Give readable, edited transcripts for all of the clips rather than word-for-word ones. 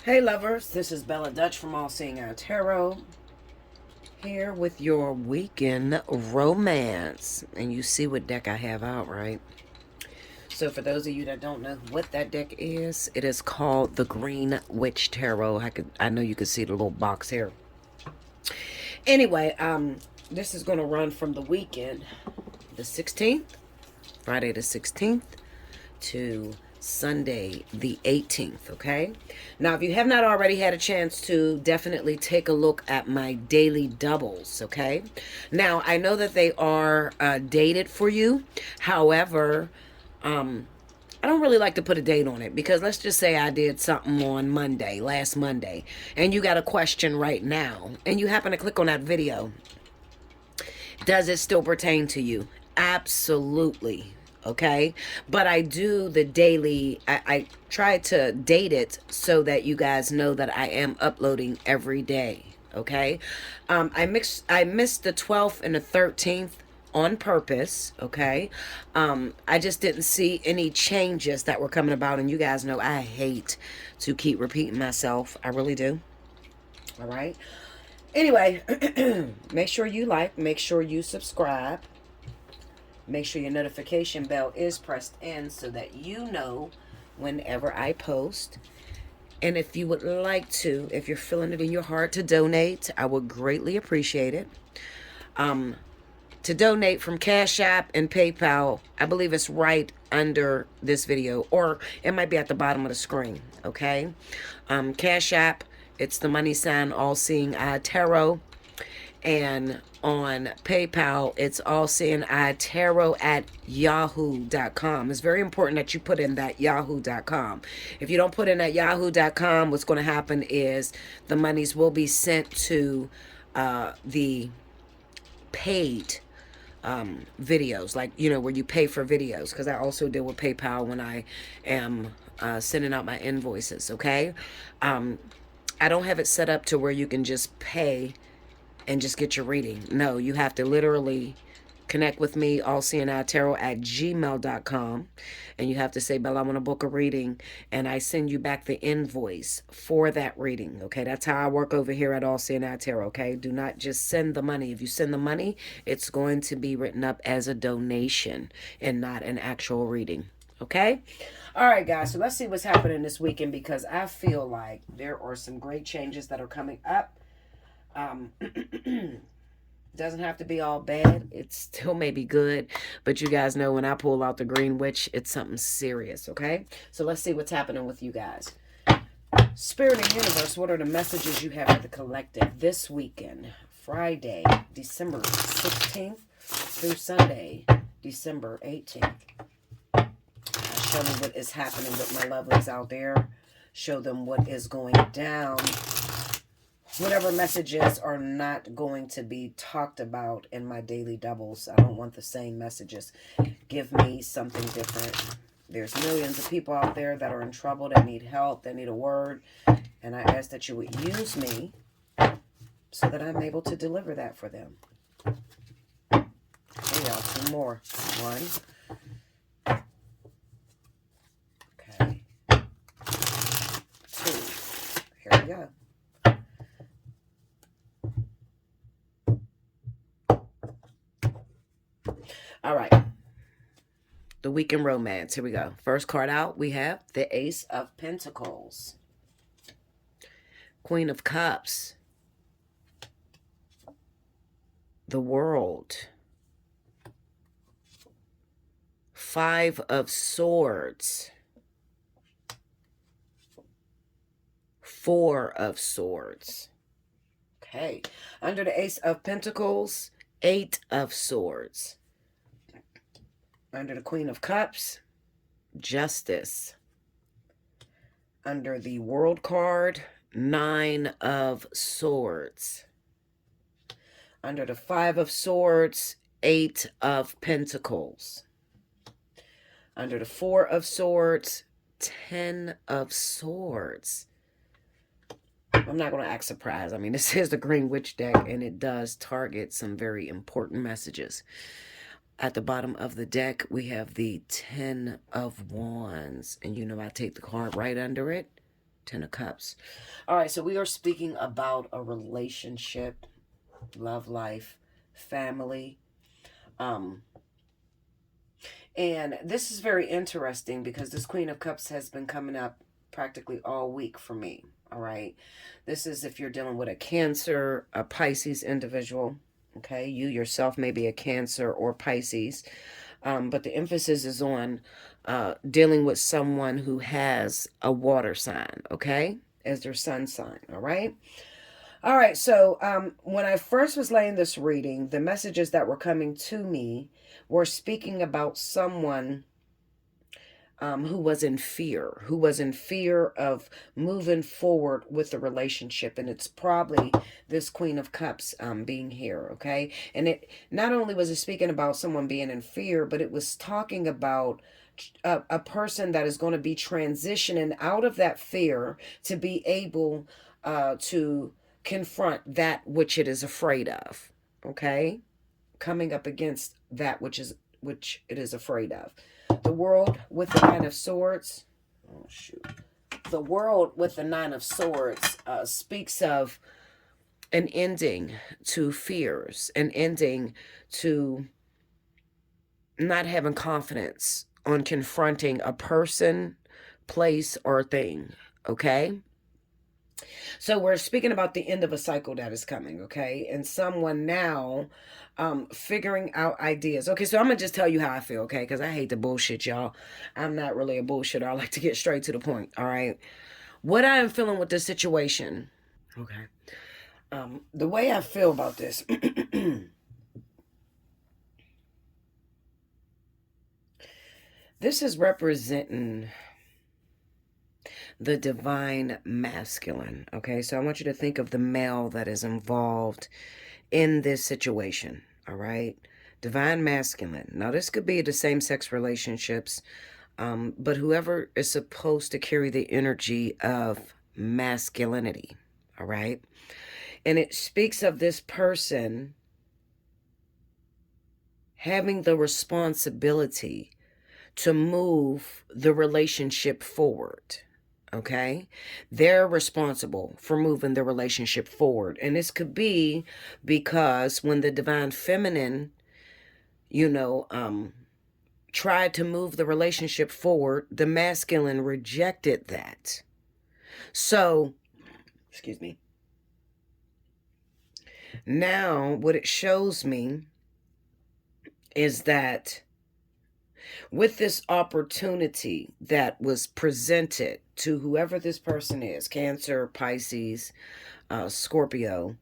Hey lovers, this is Bella Dutch from Allseeingeyetarot here with your weekend romance. And you see what deck I have out, right? So for those of you that don't know what that deck is, it is called the Green Witch Tarot. I know you can see the little box here. Anyway, this is going to run from the weekend, the 16th, Friday the 16th, to Sunday the 18th, okay? Now, if you have not already had a chance to, definitely take a look at my daily doubles, okay? Now, I know that they are dated for you. However, I don't really like to put a date on it because let's just say I did something on Monday, last Monday, and you got a question right now, and you happen to click on that video. Does it still pertain to you? Absolutely. Okay. But I do the daily, I try to date it so that you guys know that I am uploading every day. Okay. I missed the 12th and the 13th on purpose. Okay. I just didn't see any changes that were coming about. And you guys know I hate to keep repeating myself. I really do. All right. Anyway, make sure you like, make sure you subscribe, make sure your notification bell is pressed in so that you know whenever I post. And if you would like to, if you're feeling it in your heart to donate, I would greatly appreciate it. To donate from Cash App and PayPal, I believe it's right under this video, or it might be at the bottom of the screen, okay? Cash App, it's the money sign Allseeingeyetarot. And on PayPal, it's allseeingeyetarot@yahoo.com. It's very important that you put in that yahoo.com. If you don't put in that yahoo.com, what's going to happen is the monies will be sent to the paid videos, like, you know, where you pay for videos, because I also deal with PayPal when I am sending out my invoices, okay? I don't have it set up to where you can just pay and just get your reading. No, you have to literally connect with me, allseeingeyetarot@gmail.com, and you have to say, Bella, I want to book a reading, and I send you back the invoice for that reading, okay? That's how I work over here at Allseeingeyetarot, okay? Do not just send the money. If you send the money, it's going to be written up as a donation and not an actual reading, okay? All right, guys, so let's see what's happening this weekend, because I feel like there are some great changes that are coming up. Doesn't have to be all bad. It still may be good, but you guys know when I pull out the Green Witch, it's something serious, okay? So let's see what's happening with you guys. Spirit and Universe, what are the messages you have for the collective this weekend? Friday, December 16th through Sunday, December 18th. Show me what is happening with my lovelies out there. Show them what is going down. Whatever messages are not going to be talked about in my daily doubles. I don't want the same messages. Give me something different. There's millions of people out there that are in trouble, that need help, that need a word. And I ask that you would use me so that I'm able to deliver that for them. Okay, y'all, two more. One. Okay. Two. Here we go. All right. The weekend romance. Here we go. First card out, we have the Ace of Pentacles. Queen of Cups. The World. Five of Swords. Four of Swords. Okay. Under the Ace of Pentacles, Eight of Swords. Under the Queen of Cups, Justice. Under the World card, Nine of Swords. Under the Five of Swords, Eight of Pentacles. Under the Four of Swords, Ten of Swords. I'm not going to act surprised. I mean, this is the Green Witch deck, and it does target some very important messages. At the bottom of the deck, we have the Ten of Wands. And you know I take the card right under it. Ten of Cups. All right, so we are speaking about a relationship, love life, family. Um, and this is very interesting because this Queen of Cups has been coming up practically all week for me. All right. This is if you're dealing with a Cancer, a Pisces individual. Okay. You yourself may be a Cancer or Pisces. But the emphasis is on dealing with someone who has a water sign. Okay. As their sun sign. All right. All right, so when I first was laying this reading, the messages that were coming to me were speaking about someone who was in fear of moving forward with the relationship. And it's probably this Queen of Cups being here, okay? And it not only was it speaking about someone being in fear, but it was talking about a person that is going to be transitioning out of that fear to be able to confront that which it is afraid of, okay? Coming up against that which it is afraid of. The World with the Nine of Swords. Oh, shoot. The World with the Nine of Swords speaks of an ending to fears, an ending to not having confidence on confronting a person, place, or thing, okay? So we're speaking about the end of a cycle that is coming, okay? And someone now figuring out ideas. Okay, so I'm going to just tell you how I feel, okay? Because I hate the bullshit, y'all. I'm not really a bullshitter. I like to get straight to the point, all right? What I am feeling with this situation, okay? The way I feel about this, this is representing the divine masculine, okay? So I want you to think of the male that is involved in this situation, all right? Divine masculine. Now, this could be the same-sex relationships, but whoever is supposed to carry the energy of masculinity, all right? And it speaks of this person having the responsibility to move the relationship forward. Okay, they're responsible for moving the relationship forward. And this could be because when the divine feminine, tried to move the relationship forward, the masculine rejected that. So, excuse me. Now, what it shows me is that with this opportunity that was presented to whoever this person is, Cancer, Pisces, Scorpio,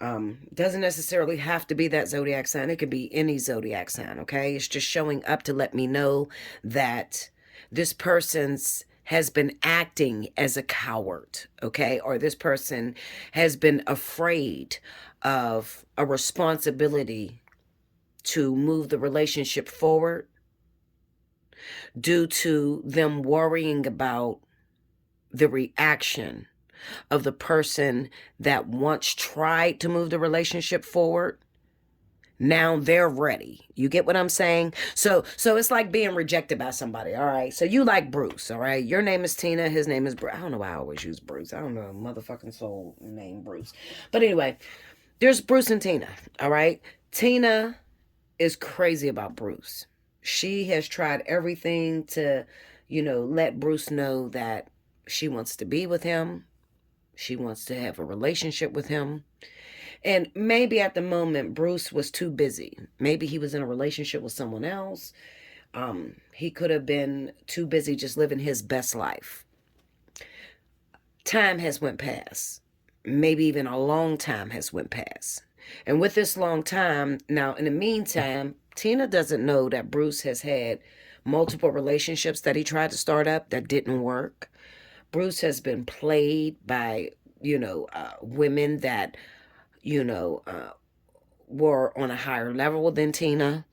doesn't necessarily have to be that zodiac sign. It could be any zodiac sign, okay? It's just showing up to let me know that this person's has been acting as a coward, okay? Or this person has been afraid of a responsibility to move the relationship forward due to them worrying about the reaction of the person that once tried to move the relationship forward. Now they're ready. You get what I'm saying? So it's like being rejected by somebody, all right? So you like Bruce, all right? Your name is Tina, his name is Bruce. I don't know why I always use Bruce. I don't know a motherfucking soul named Bruce. But anyway, there's Bruce and Tina, all right? Tina is crazy about Bruce. She has tried everything to, let Bruce know that she wants to be with him. She wants to have a relationship with him. And maybe at the moment, Bruce was too busy. Maybe he was in a relationship with someone else. He could have been too busy just living his best life. Time has went past. Maybe even a long time has went past. And with this long time, now in the meantime, Tina doesn't know that Bruce has had multiple relationships that he tried to start up that didn't work. Bruce has been played by, women that, were on a higher level than Tina.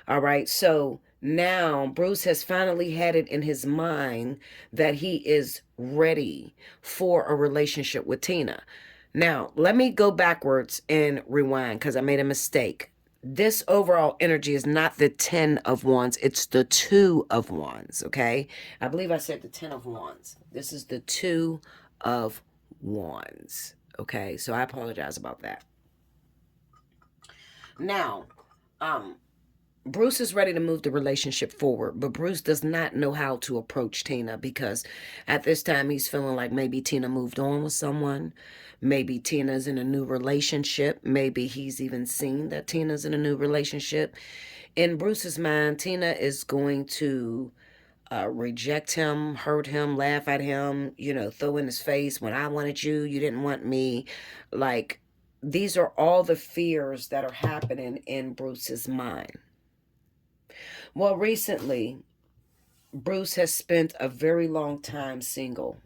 All right. So now Bruce has finally had it in his mind that he is ready for a relationship with Tina. Now, let me go backwards and rewind because I made a mistake. This overall energy is not the 10 of wands. It's the 2 of wands, okay? I believe I said the 10 of wands. This is the 2 of wands, okay? So I apologize about that. Now, Bruce is ready to move the relationship forward, but Bruce does not know how to approach Tina because at this time he's feeling like maybe Tina moved on with someone. Maybe Tina's in a new relationship. Maybe he's even seen that Tina's in a new relationship. In Bruce's mind, Tina is going to reject him, hurt him, laugh at him, throw in his face, when I wanted you, you didn't want me. Like, these are all the fears that are happening in Bruce's mind. Well, recently, Bruce has spent a very long time single.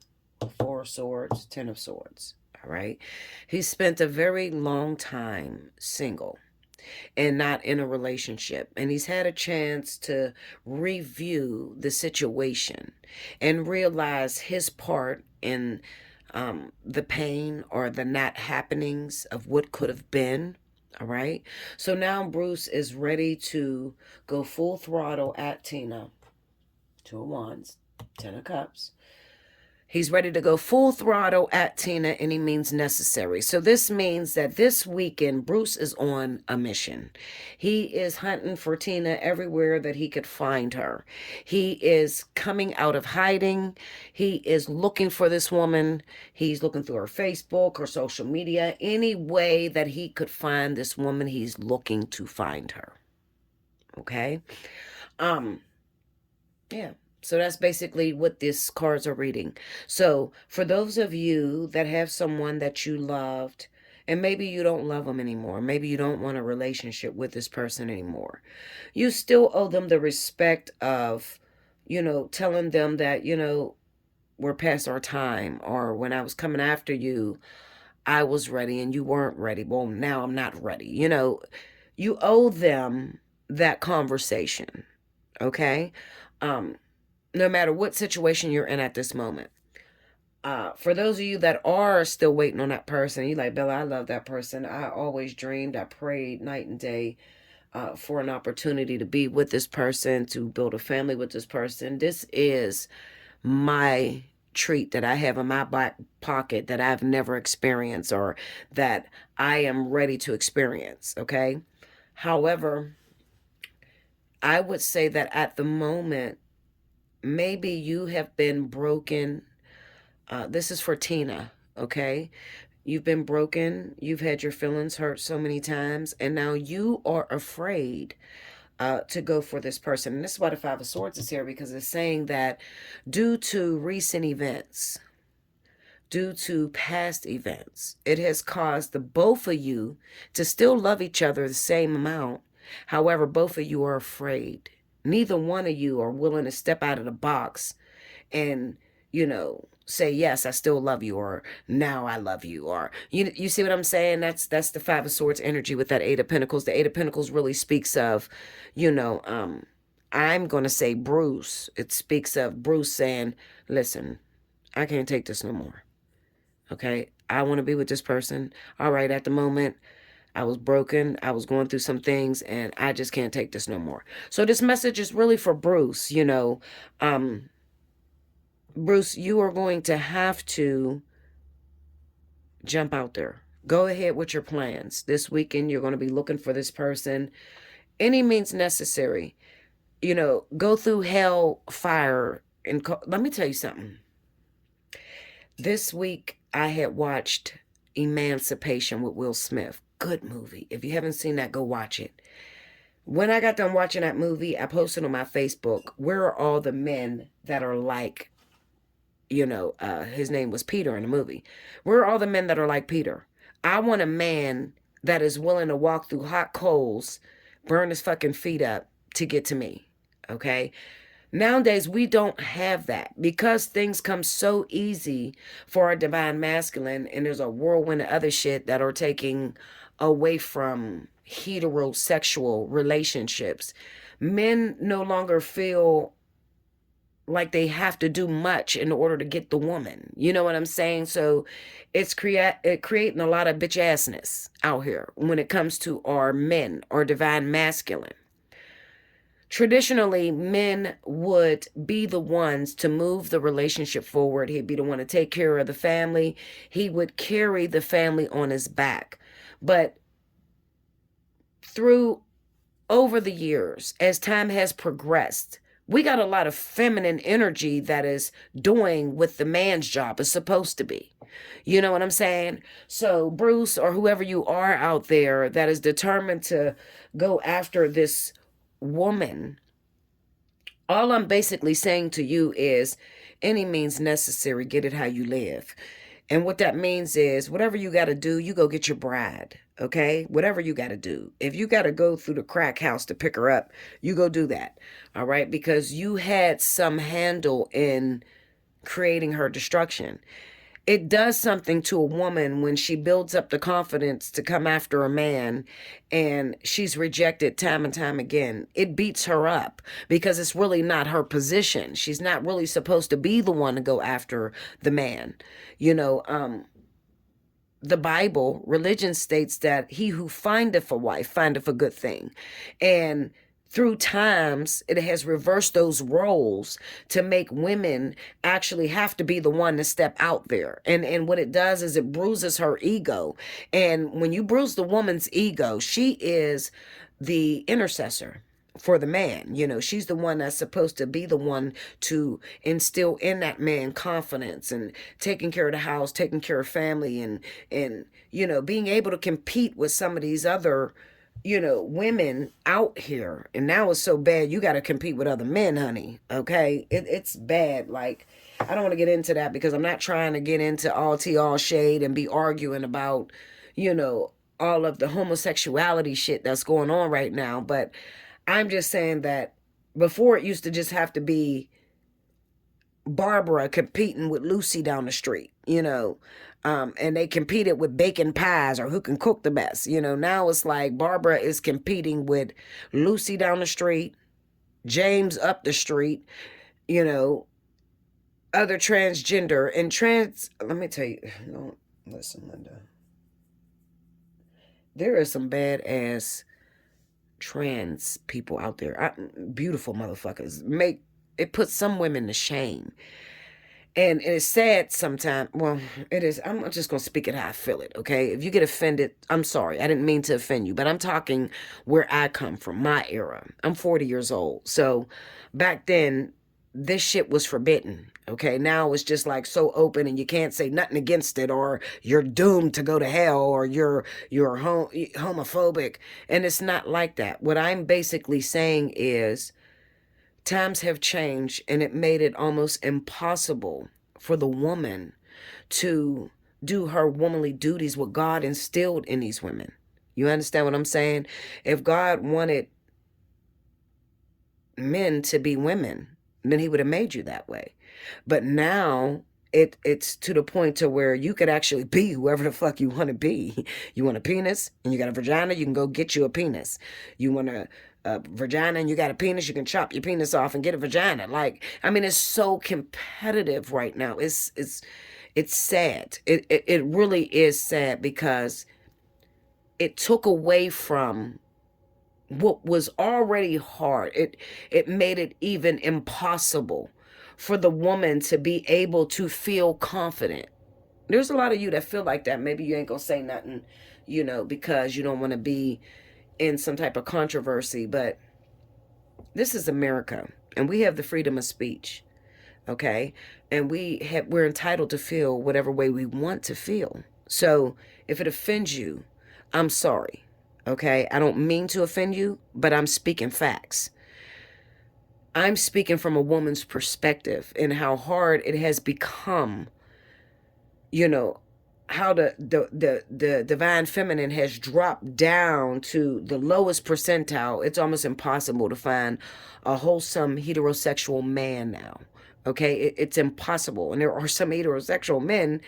4 of Swords, 10 of Swords. All right. He spent a very long time single and not in a relationship. And he's had a chance to review the situation and realize his part in the pain or the not happenings of what could have been. All right. So now Bruce is ready to go full throttle at Tina. 2 of Wands, 10 of Cups. He's ready to go full throttle at Tina any means necessary. So this means that this weekend, Bruce is on a mission. He is hunting for Tina everywhere that he could find her. He is coming out of hiding. He is looking for this woman. He's looking through her Facebook, her social media. Any way that he could find this woman, he's looking to find her. Okay? Yeah. So that's basically what these cards are reading. So for those of you that have someone that you loved, and maybe you don't love them anymore, maybe you don't want a relationship with this person anymore, you still owe them the respect of, telling them that, we're past our time, or when I was coming after you, I was ready and you weren't ready. Well, now I'm not ready. You owe them that conversation. Okay? No matter what situation you're in at this moment. For those of you that are still waiting on that person, you're like, Bella, I love that person. I always dreamed, I prayed night and day for an opportunity to be with this person, to build a family with this person. This is my treat that I have in my back pocket that I've never experienced or that I am ready to experience, okay? However, I would say that at the moment, maybe you have been broken. This is for Tina, okay? You've been broken. You've had your feelings hurt so many times, and now you are afraid to go for this person. And this is why the 5 of Swords is here, because it's saying that due to recent events, due to past events, it has caused the both of you to still love each other the same amount. However, both of you are afraid. Neither one of you are willing to step out of the box and, say, yes, I still love you, or now I love you, or you see what I'm saying? That's the 5 of Swords energy with that 8 of Pentacles. The 8 of Pentacles really speaks of, I'm going to say Bruce. It speaks of Bruce saying, listen, I can't take this no more. Okay? I want to be with this person. All right, at the moment, I was broken. I was going through some things, and I just can't take this no more. So this message is really for Bruce, Bruce, you are going to have to jump out there. Go ahead with your plans. This weekend, you're going to be looking for this person. Any means necessary. Go through hell, fire, and let me tell you something. This week, I had watched Emancipation with Will Smith. Good movie. If you haven't seen that, go watch it. When I got done watching that movie, I posted on my Facebook, where are all the men that are like, his name was Peter in the movie. Where are all the men that are like Peter? I want a man that is willing to walk through hot coals, burn his fucking feet up to get to me. Okay? Nowadays, we don't have that because things come so easy for our divine masculine, and there's a whirlwind of other shit that are taking away from heterosexual relationships. Men no longer feel like they have to do much in order to get the woman. You know what I'm saying? So it's creating a lot of bitch assness out here when it comes to our men or divine masculine. Traditionally, men would be the ones to move the relationship forward. He'd be the one to take care of the family. He would carry the family on his back. But through over the years, as time has progressed, we got a lot of feminine energy that is doing what the man's job is supposed to be. You know what I'm saying? So, Bruce, or whoever you are out there that is determined to go after this woman, all I'm basically saying to you is any means necessary, get it how you live. And what that means is whatever you got to do, you go get your bride. Okay? Whatever you got to do. If you got to go through the crack house to pick her up, you go do that. All right? Because you had some handle in creating her destruction. It does something to a woman when she builds up the confidence to come after a man and she's rejected time and time again. It beats her up because it's really not her position. She's not really supposed to be the one to go after the man. You know, the Bible, religion states that he who findeth a wife findeth a good thing. And through times, it has reversed those roles to make women actually have to be the one to step out there. And what it does is it bruises her ego. And when you bruise the woman's ego, she is the intercessor for the man. You know, she's the one that's supposed to be the one to instill in that man confidence and taking care of the house, taking care of family, and you know, being able to compete with some of these other, you know, women out here. And now it's so bad you got to compete with other men, honey. Okay, it's bad. Like, I don't want to get into that because I'm not trying to get into all tea all shade and be arguing about, you know, all of the homosexuality shit that's going on right now. But I'm just saying that before it used to just have to be Barbara competing with Lucy down the street, you know, and they competed with baking pies or who can cook the best. You know, now it's like Barbara is competing with Lucy down the street, James up the street, you know, other transgender and trans. Let me tell you, don't listen, Linda. There is some badass trans people out there, beautiful motherfuckers. It puts some women to shame. And it's sad sometimes. Well, it is. I'm just going to speak it how I feel it, okay? If you get offended, I'm sorry. I didn't mean to offend you. But I'm talking where I come from, my era. I'm 40 years old. So back then, this shit was forbidden, okay? Now it's just like so open and you can't say nothing against it, or you're doomed to go to hell, or you're homophobic. And it's not like that. What I'm basically saying is times have changed and it made it almost impossible for the woman to do her womanly duties, what God instilled in these women. You understand what I'm saying? If God wanted men to be women, then he would have made you that way. But now it's to the point to where you could actually be whoever the fuck you want to be. You want a penis and you got a vagina, you can go get you a penis. You want a vagina and you got a penis, you can chop your penis off and get a vagina. Like, I mean, it's so competitive right now. It's sad. It really is sad because it took away from what was already hard. It made it even impossible for the woman to be able to feel confident. There's a lot of you that feel like that. Maybe you ain't gonna say nothing, you know, because you don't want to be in some type of controversy, but this is America and we have the freedom of speech, okay? And we're entitled to feel whatever way we want to feel. So if it offends you, I'm sorry, okay? I don't mean to offend you, but I'm speaking facts. I'm speaking from a woman's perspective and how hard it has become, you know, how the divine feminine has dropped down to the lowest percentile. It's almost impossible to find a wholesome heterosexual man now. Okay, it's impossible. And there are some heterosexual men,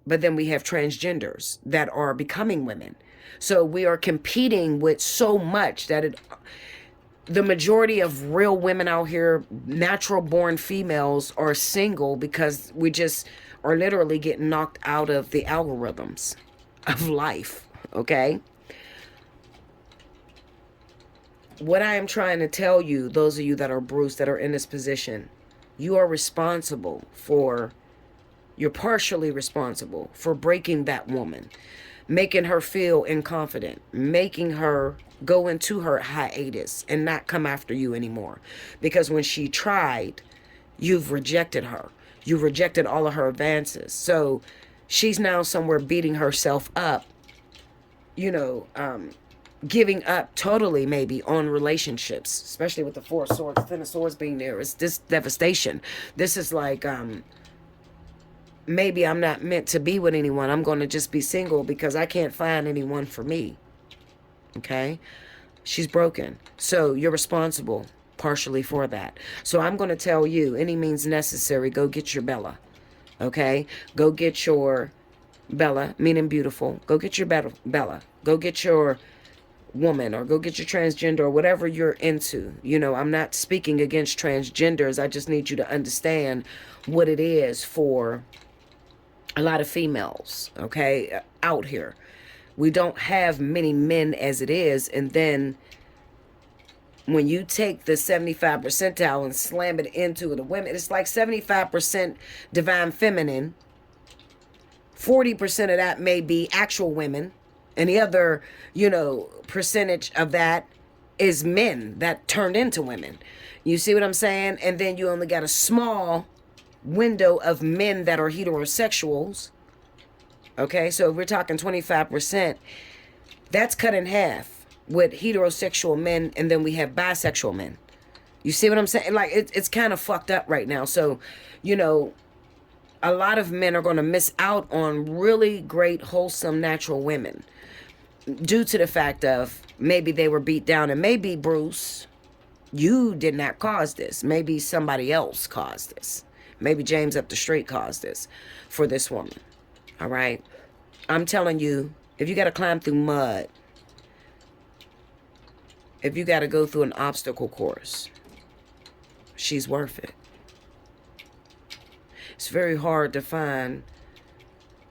but then we have transgenders that are becoming women. So we are competing with so much that the majority of real women out here, natural born females, are single because we just are literally getting knocked out of the algorithms of life, okay? What I am trying to tell you, those of you that are Bruce, that are in this position, you are responsible for, you're partially responsible for breaking that woman, making her feel inconfident, making her go into her hiatus and not come after you anymore. Because when she tried, you've rejected her. You rejected all of her advances. So she's now somewhere beating herself up, you know, giving up totally maybe on relationships, especially with the Four of Swords, Ten of Swords being there. It's this devastation. This is like, maybe I'm not meant to be with anyone. I'm going to just be single because I can't find anyone for me. Okay? She's broken. So you're responsible partially for that. So I'm going to tell you, any means necessary, go get your Bella. Okay? Go get your Bella, meaning beautiful. Go get your Bella. Go get your woman, or go get your transgender, or whatever you're into. You know, I'm not speaking against transgenders. I just need you to understand what it is for a lot of females, okay, out here. We don't have many men as it is, and then when you take the 75 percentile and slam it into the women, it's like 75% divine feminine, 40% of that may be actual women, and the other, you know, percentage of that is men that turned into women. You see what I'm saying? And then you only got a small window of men that are heterosexuals. Okay, so if we're talking 25%, that's cut in half with heterosexual men, and then we have bisexual men. You see what I'm saying? Like, it's kind of fucked up right now. So, you know, a lot of men are going to miss out on really great, wholesome, natural women due to the fact of maybe they were beat down, and maybe, Bruce, you did not cause this. Maybe somebody else caused this. Maybe James up the street caused this for this woman. All right? I'm telling you, if you got to climb through mud, if you got to go through an obstacle course, she's worth it. It's very hard to find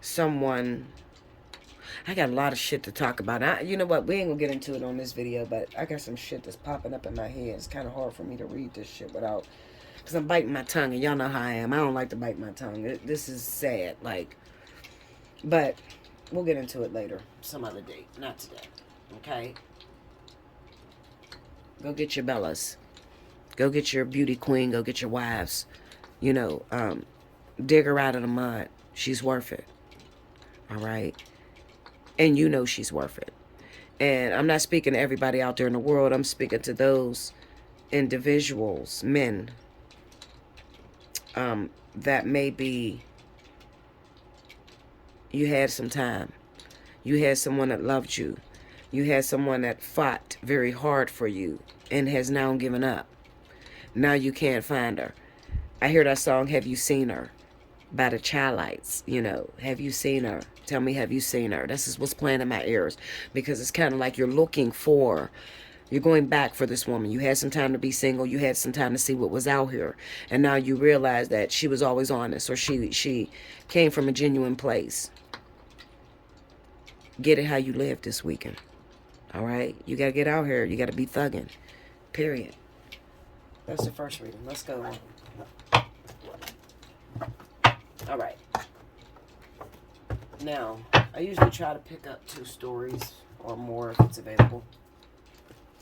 someone. I got a lot of shit to talk about. You know what? We ain't gonna get into it on this video, but I got some shit that's popping up in my head. It's kind of hard for me to read this shit without, because I'm biting my tongue, and y'all know how I am. I don't like to bite my tongue. This is sad, like, but we'll get into it later, some other day, not today, okay? Go get your Bellas. Go get your beauty queen. Go get your wives. You know, dig her out of the mud. She's worth it, all right? And you know she's worth it. And I'm not speaking to everybody out there in the world. I'm speaking to those individuals, men, that maybe you had some time. You had someone that loved you. You had someone that fought very hard for you and has now given up. Now you can't find her. I hear that song, Have You Seen Her? By the Childlights, you know. Have you seen her? Tell me, have you seen her? This is what's playing in my ears, because it's kind of like you're looking for, you're going back for this woman. You had some time to be single. You had some time to see what was out here, and now you realize that she was always honest, or she came from a genuine place. Get it how you live this weekend. All right? You got to get out here. You got to be thugging. Period. That's the first reading. Let's go on. All right. Now, I usually try to pick up 2 stories or more if it's available.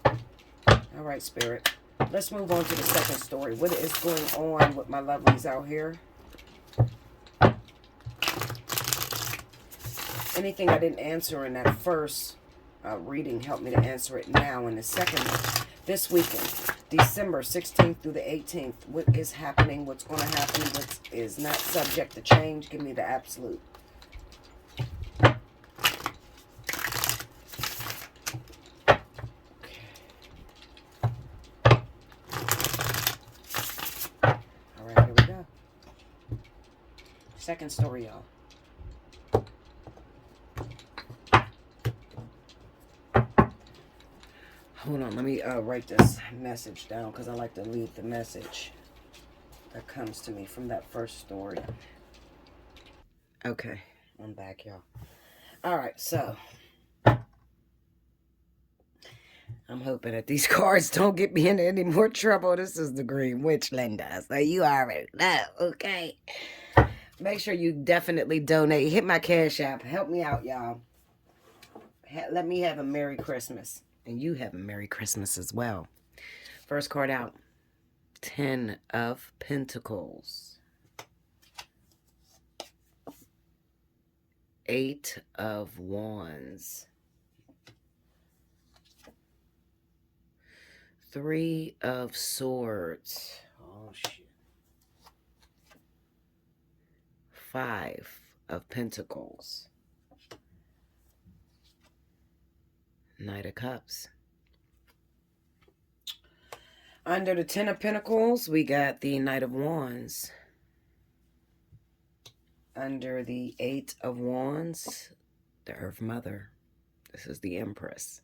All right, Spirit. Let's move on to the second story. What is going on with my lovelies out here? Anything I didn't answer in that first reading, help me to answer it now in the second one. This weekend, December 16th through the 18th, what is happening, what's going to happen, what is not subject to change? Give me the absolute. All right, here we go. Second story, y'all. Hold on, let me write this message down because I like to leave the message that comes to me from that first story. Okay, I'm back, y'all. All right, so I'm hoping that these cards don't get me into any more trouble. This is the Green Witch, Linda. So you already know, okay? Make sure you definitely donate. Hit my Cash App. Help me out, y'all. Let me have a Merry Christmas. And you have a Merry Christmas as well. First card out. 10 of Pentacles. 8 of Wands. 3 of Swords. Oh, shit. 5 of Pentacles. Knight of Cups. Under the 10 of Pentacles, we got the Knight of Wands. Under the 8 of Wands, the Earth Mother. This is the Empress.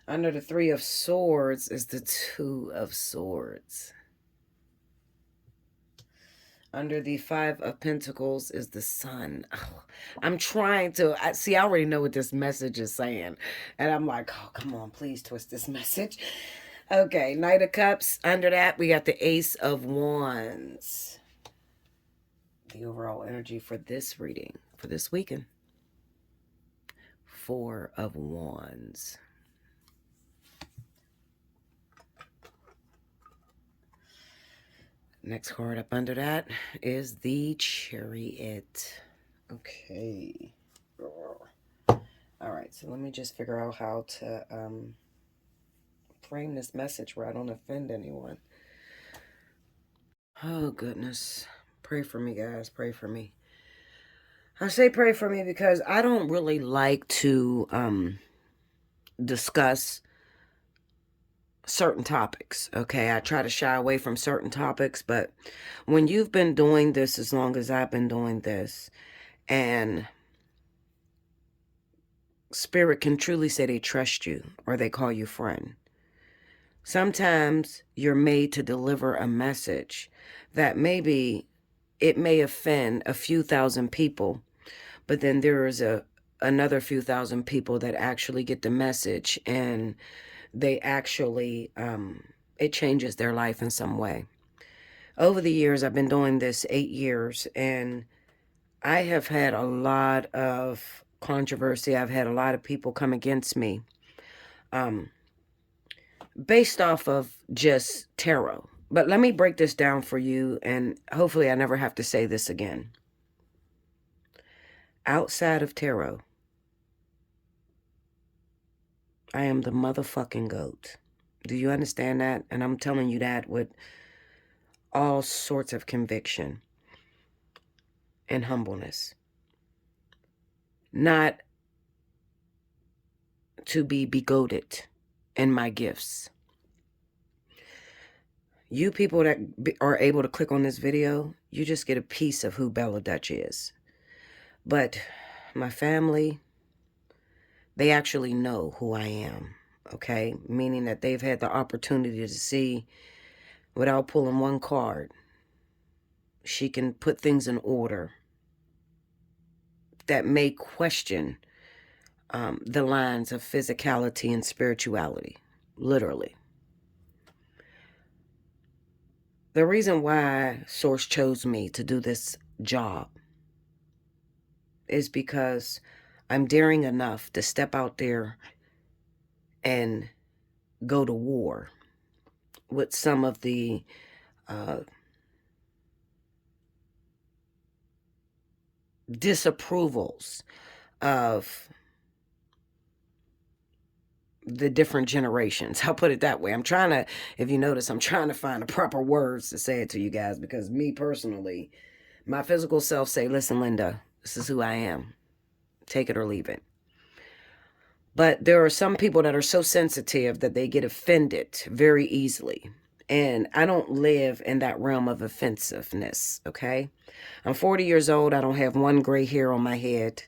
Under the 3 of Swords is the 2 of Swords. Under the 5 of Pentacles is the Sun. Oh, I'm trying to... I already know what this message is saying. And I'm like, oh, come on, please twist this message. Okay, Knight of Cups. Under that, we got the Ace of Wands. The overall energy for this reading, for this weekend. 4 of Wands. Next card up under that is the Chariot. Okay. All right, so let me just figure out how to frame this message where I don't offend anyone. Oh, goodness. Pray for me, guys. Pray for me. I say pray for me because I don't really like to discuss certain topics, okay? I try to shy away from certain topics, but when you've been doing this as long as I've been doing this, and Spirit can truly say they trust you or they call you friend, sometimes you're made to deliver a message that maybe it may offend a few thousand people, but then there is another few thousand people that actually get the message, and they actually, it changes their life in some way. Over the years, I've been doing this 8 years, and I have had a lot of controversy. I've had a lot of people come against me based off of just tarot. But let me break this down for you, and hopefully I never have to say this again. Outside of tarot, I am the motherfucking GOAT. Do you understand that? And I'm telling you that with all sorts of conviction and humbleness. Not to be begoated in my gifts. You people that are able to click on this video, you just get a piece of who Bella Dutch is. But my family, they actually know who I am, okay? Meaning that they've had the opportunity to see, without pulling one card, she can put things in order that may question the lines of physicality and spirituality, literally. The reason why Source chose me to do this job is because I'm daring enough to step out there and go to war with some of the disapprovals of the different generations. I'll put it that way. I'm trying to, if you notice, I'm trying to find the proper words to say it to you guys, because me personally, my physical self say, listen, Linda, this is who I am. Take it or leave it. But there are some people that are so sensitive that they get offended very easily. And I don't live in that realm of offensiveness, okay? I'm 40 years old. I don't have one gray hair on my head.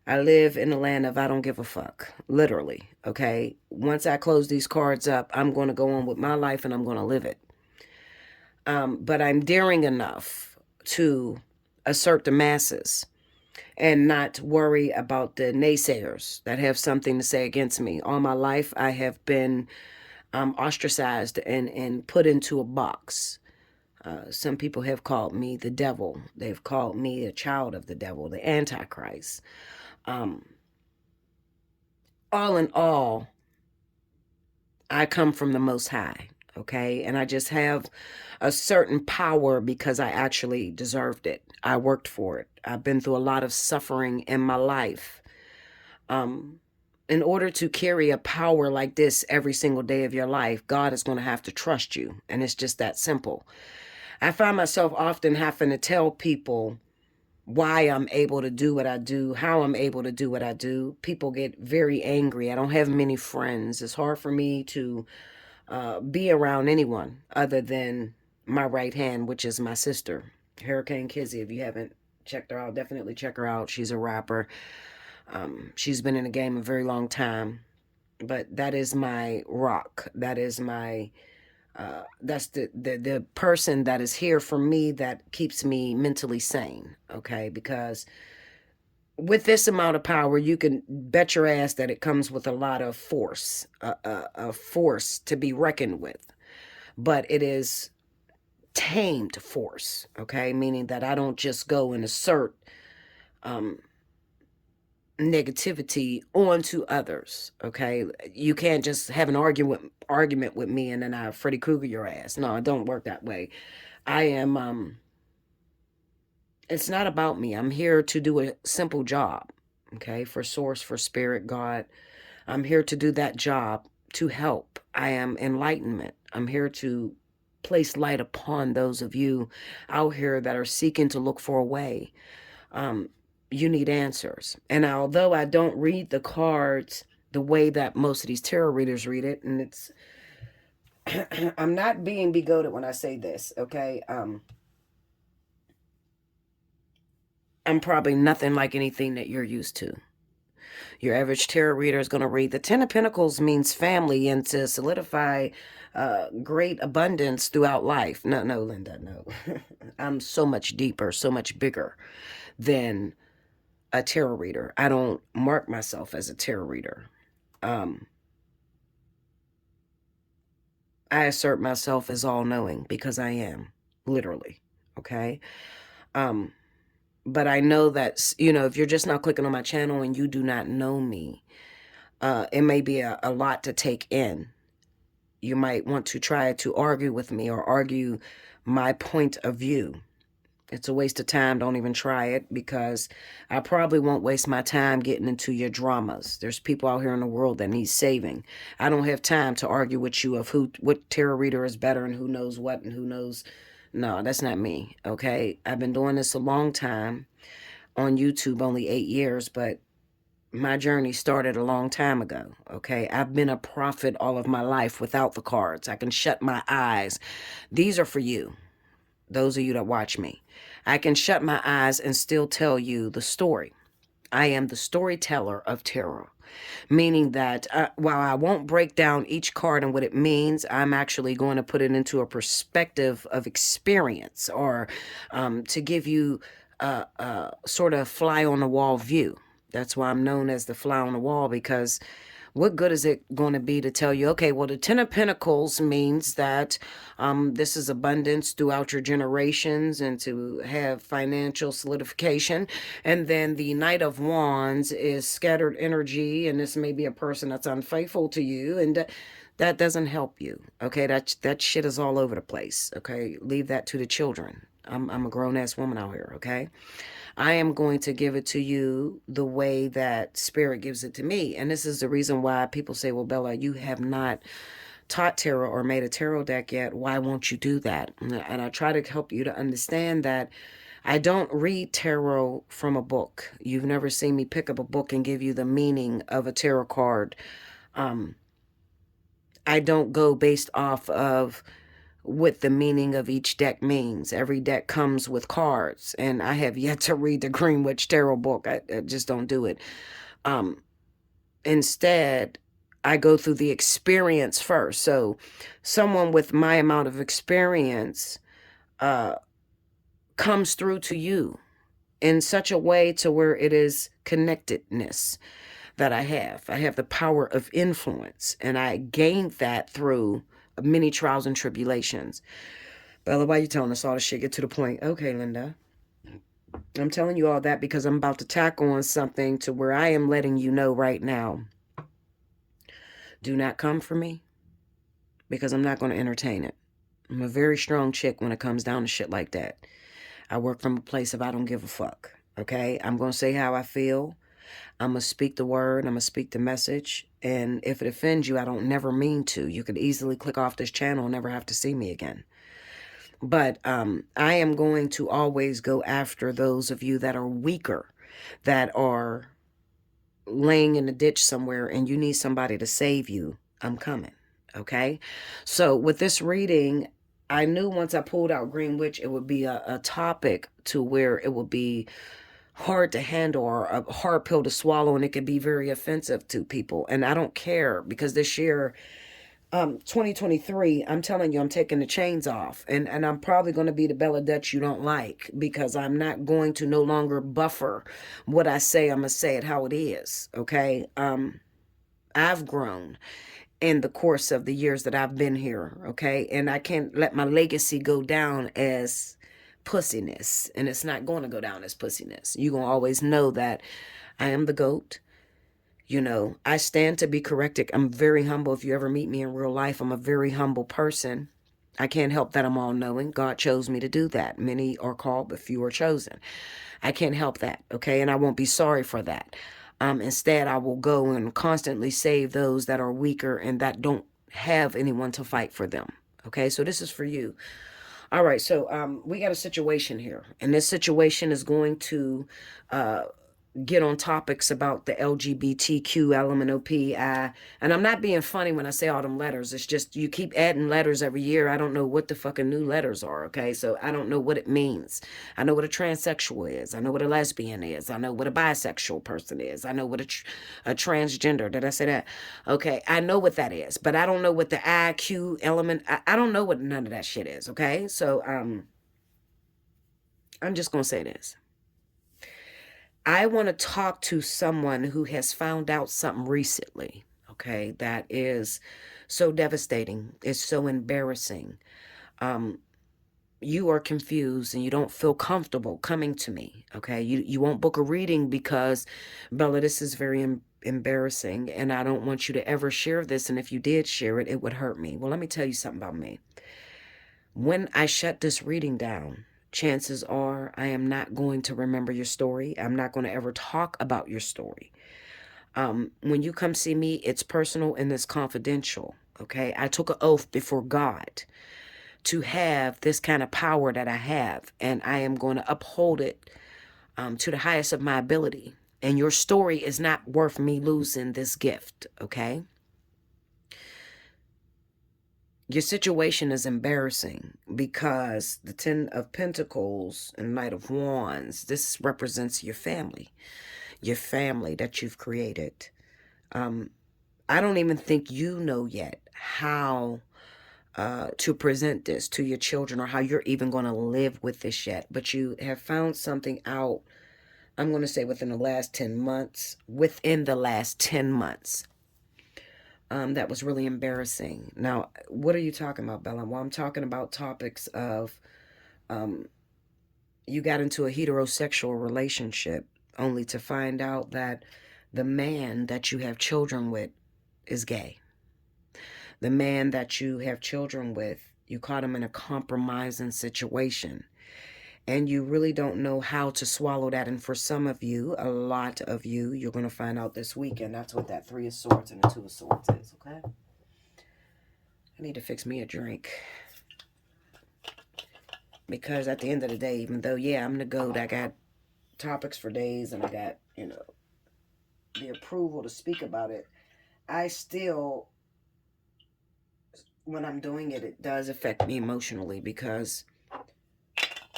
I live in the land of I don't give a fuck, literally, okay? Once I close these cards up, I'm going to go on with my life and I'm going to live it. But I'm daring enough to assert the masses and not worry about the naysayers that have something to say against me. All my life, I have been ostracized and put into a box. Some people have called me the devil. They've called me a child of the devil, the Antichrist. All in all, I come from the Most High, okay? And I just have a certain power because I actually deserved it. I worked for it. I've been through a lot of suffering in my life. In order to carry a power like this every single day of your life, God is going to have to trust you. And it's just that simple. I find myself often having to tell people why I'm able to do what I do, how I'm able to do what I do. People get very angry. I don't have many friends. It's hard for me to be around anyone other than my right hand, which is my sister, Hurricane Kizzy. If you haven't checked her out, definitely check her out. She's a rapper. She's been in the game a very long time, but that is my rock. That is my that's the person that is here for me, that keeps me mentally sane, okay? Because with this amount of power, you can bet your ass that it comes with a lot of force, a force to be reckoned with. But it is tamed force, okay? Meaning that I don't just go and assert negativity onto others, okay? You can't just have an argument with me and then I Freddy Krueger your ass. No, it don't work that way. I am it's not about me. I'm here to do a simple job, okay? For source, for spirit, God. I'm here to do that job, to help. I am enlightenment. I'm here to place light upon those of you out here that are seeking to look for a way. You need answers. And although I don't read the cards the way that most of these tarot readers read it, and it's I'm not being bigoted when I say this, okay? I'm probably nothing like anything that you're used to. Your average tarot reader is going to read the Ten of Pentacles means family and to solidify great abundance throughout life. No, no, Linda, no. I'm so much deeper, so much bigger than a tarot reader. I don't mark myself as a tarot reader. I assert myself as all-knowing because I am, literally, okay? But I know that, you know, if you're just now clicking on my channel and you do not know me, it may be a lot to take in. You might want to try to argue with me or argue my point of view. It's a waste of time. Don't even try it, because I probably won't waste my time getting into your dramas. There's people out here in the world that need saving. I don't have time to argue with you of what tarot reader is better and who knows what and who knows. No, that's not me, okay? I've been doing this a long time on YouTube, only 8 years, but my journey started a long time ago, okay? I've been a prophet all of my life without the cards. I can shut my eyes. These are for you, those of you that watch me. I can shut my eyes and still tell you the story. I am the storyteller of tarot, meaning that while I won't break down each card and what it means, I'm actually going to put it into a perspective of experience, or to give you a sort of fly on the wall view. That's why I'm known as the fly on the wall, because what good is it going to be to tell you, okay, well, the Ten of Pentacles means that this is abundance throughout your generations and to have financial solidification. And then the Knight of Wands is scattered energy, and this may be a person that's unfaithful to you, and that doesn't help you, okay? That shit is all over the place, okay? Leave that to the children. I'm a grown-ass woman out here, okay? I am going to give it to you the way that Spirit gives it to me. And this is the reason why people say, well, Bella, you have not taught tarot or made a tarot deck yet. Why won't you do that? And I try to help you to understand that I don't read tarot from a book. You've never seen me pick up a book and give you the meaning of a tarot card. I don't go based off of what the meaning of each deck means. Every deck comes with cards, and I have yet to read the Green Witch Tarot book. I just don't do it. Instead, I go through the experience first. So someone with my amount of experience comes through to you in such a way to where it is connectedness that I have. I have the power of influence, and I gained that through many trials and tribulations. Bella, why are you telling us all this shit? Get to the point. Okay, Linda. I'm telling you all that because I'm about to tack on something to where I am letting you know right now. Do not come for me because I'm not going to entertain it. I'm a very strong chick when it comes down to shit like that. I work from a place of I don't give a fuck. Okay? I'm going to say how I feel. I'm going to speak the word. I'm going to speak the message. And if it offends you, I don't never mean to. You could easily click off this channel and never have to see me again. But I am going to always go after those of you that are weaker, that are laying in a ditch somewhere and you need somebody to save you. I'm coming. Okay? So with this reading, I knew once I pulled out Green Witch, it would be a topic to where it would be hard to handle or a hard pill to swallow, and it could be very offensive to people. And I don't care because this year, 2023, I'm telling you, I'm taking the chains off, and I'm probably going to be the Bella Dutch you don't like because I'm not going to no longer buffer what I say. I'm going to say it how it is. Okay. I've grown in the course of the years that I've been here. Okay. And I can't let my legacy go down as pussiness, and it's not going to go down as pussiness. You're going to always know that I am the GOAT. You know, I stand to be corrected. I'm very humble. If you ever meet me in real life, I'm a very humble person. I can't help that I'm all-knowing. God chose me to do that. Many are called, but few are chosen. I can't help that, okay? And I won't be sorry for that. Instead, I will go and constantly save those that are weaker and that don't have anyone to fight for them, okay? So this is for you. All right, so we got a situation here, and this situation is going to get on topics about the LGBTQIA, and I'm not being funny when I say all them letters. It's just you keep adding letters every year. I don't know what the fucking new letters are, okay? So I don't know what it means. I know what a transsexual is. I know what a lesbian is. I know what a bisexual person is. I know what a transgender. Did I say that? Okay, I know what that is, but I don't know what the IQ element, I don't know what none of that shit is, okay? So I'm just going to say this. I want to talk to someone who has found out something recently, okay, that is so devastating. It's so embarrassing. You are confused and you don't feel comfortable coming to me, okay? You won't book a reading because, Bella, this is very embarrassing, and I don't want you to ever share this, and if you did share it, it would hurt me. Well, let me tell you something about me. When I shut this reading down, chances are I am not going to remember your story. I'm not going to ever talk about your story. When you come see me, it's personal and it's confidential, okay? I took an oath before God to have this kind of power that I have, and I am going to uphold it to the highest of my ability. And your story is not worth me losing this gift, okay? Your situation is embarrassing because the Ten of Pentacles and Knight of Wands, this represents your family that you've created. I don't even think you know yet how to present this to your children or how you're even going to live with this yet. But you have found something out, I'm going to say within the last 10 months, that was really embarrassing. Now, what are you talking about, Bella? Well, I'm talking about topics of you got into a heterosexual relationship only to find out that the man that you have children with is gay. The man that you have children with, you caught him in a compromising situation. And you really don't know how to swallow that. And for some of you, a lot of you, you're going to find out this weekend. That's what that Three of Swords and the Two of Swords is, okay? I need to fix me a drink. Because at the end of the day, even though, yeah, I'm the GOAT, I got topics for days and I got, you know, the approval to speak about it, I still when I'm doing it, it does affect me emotionally because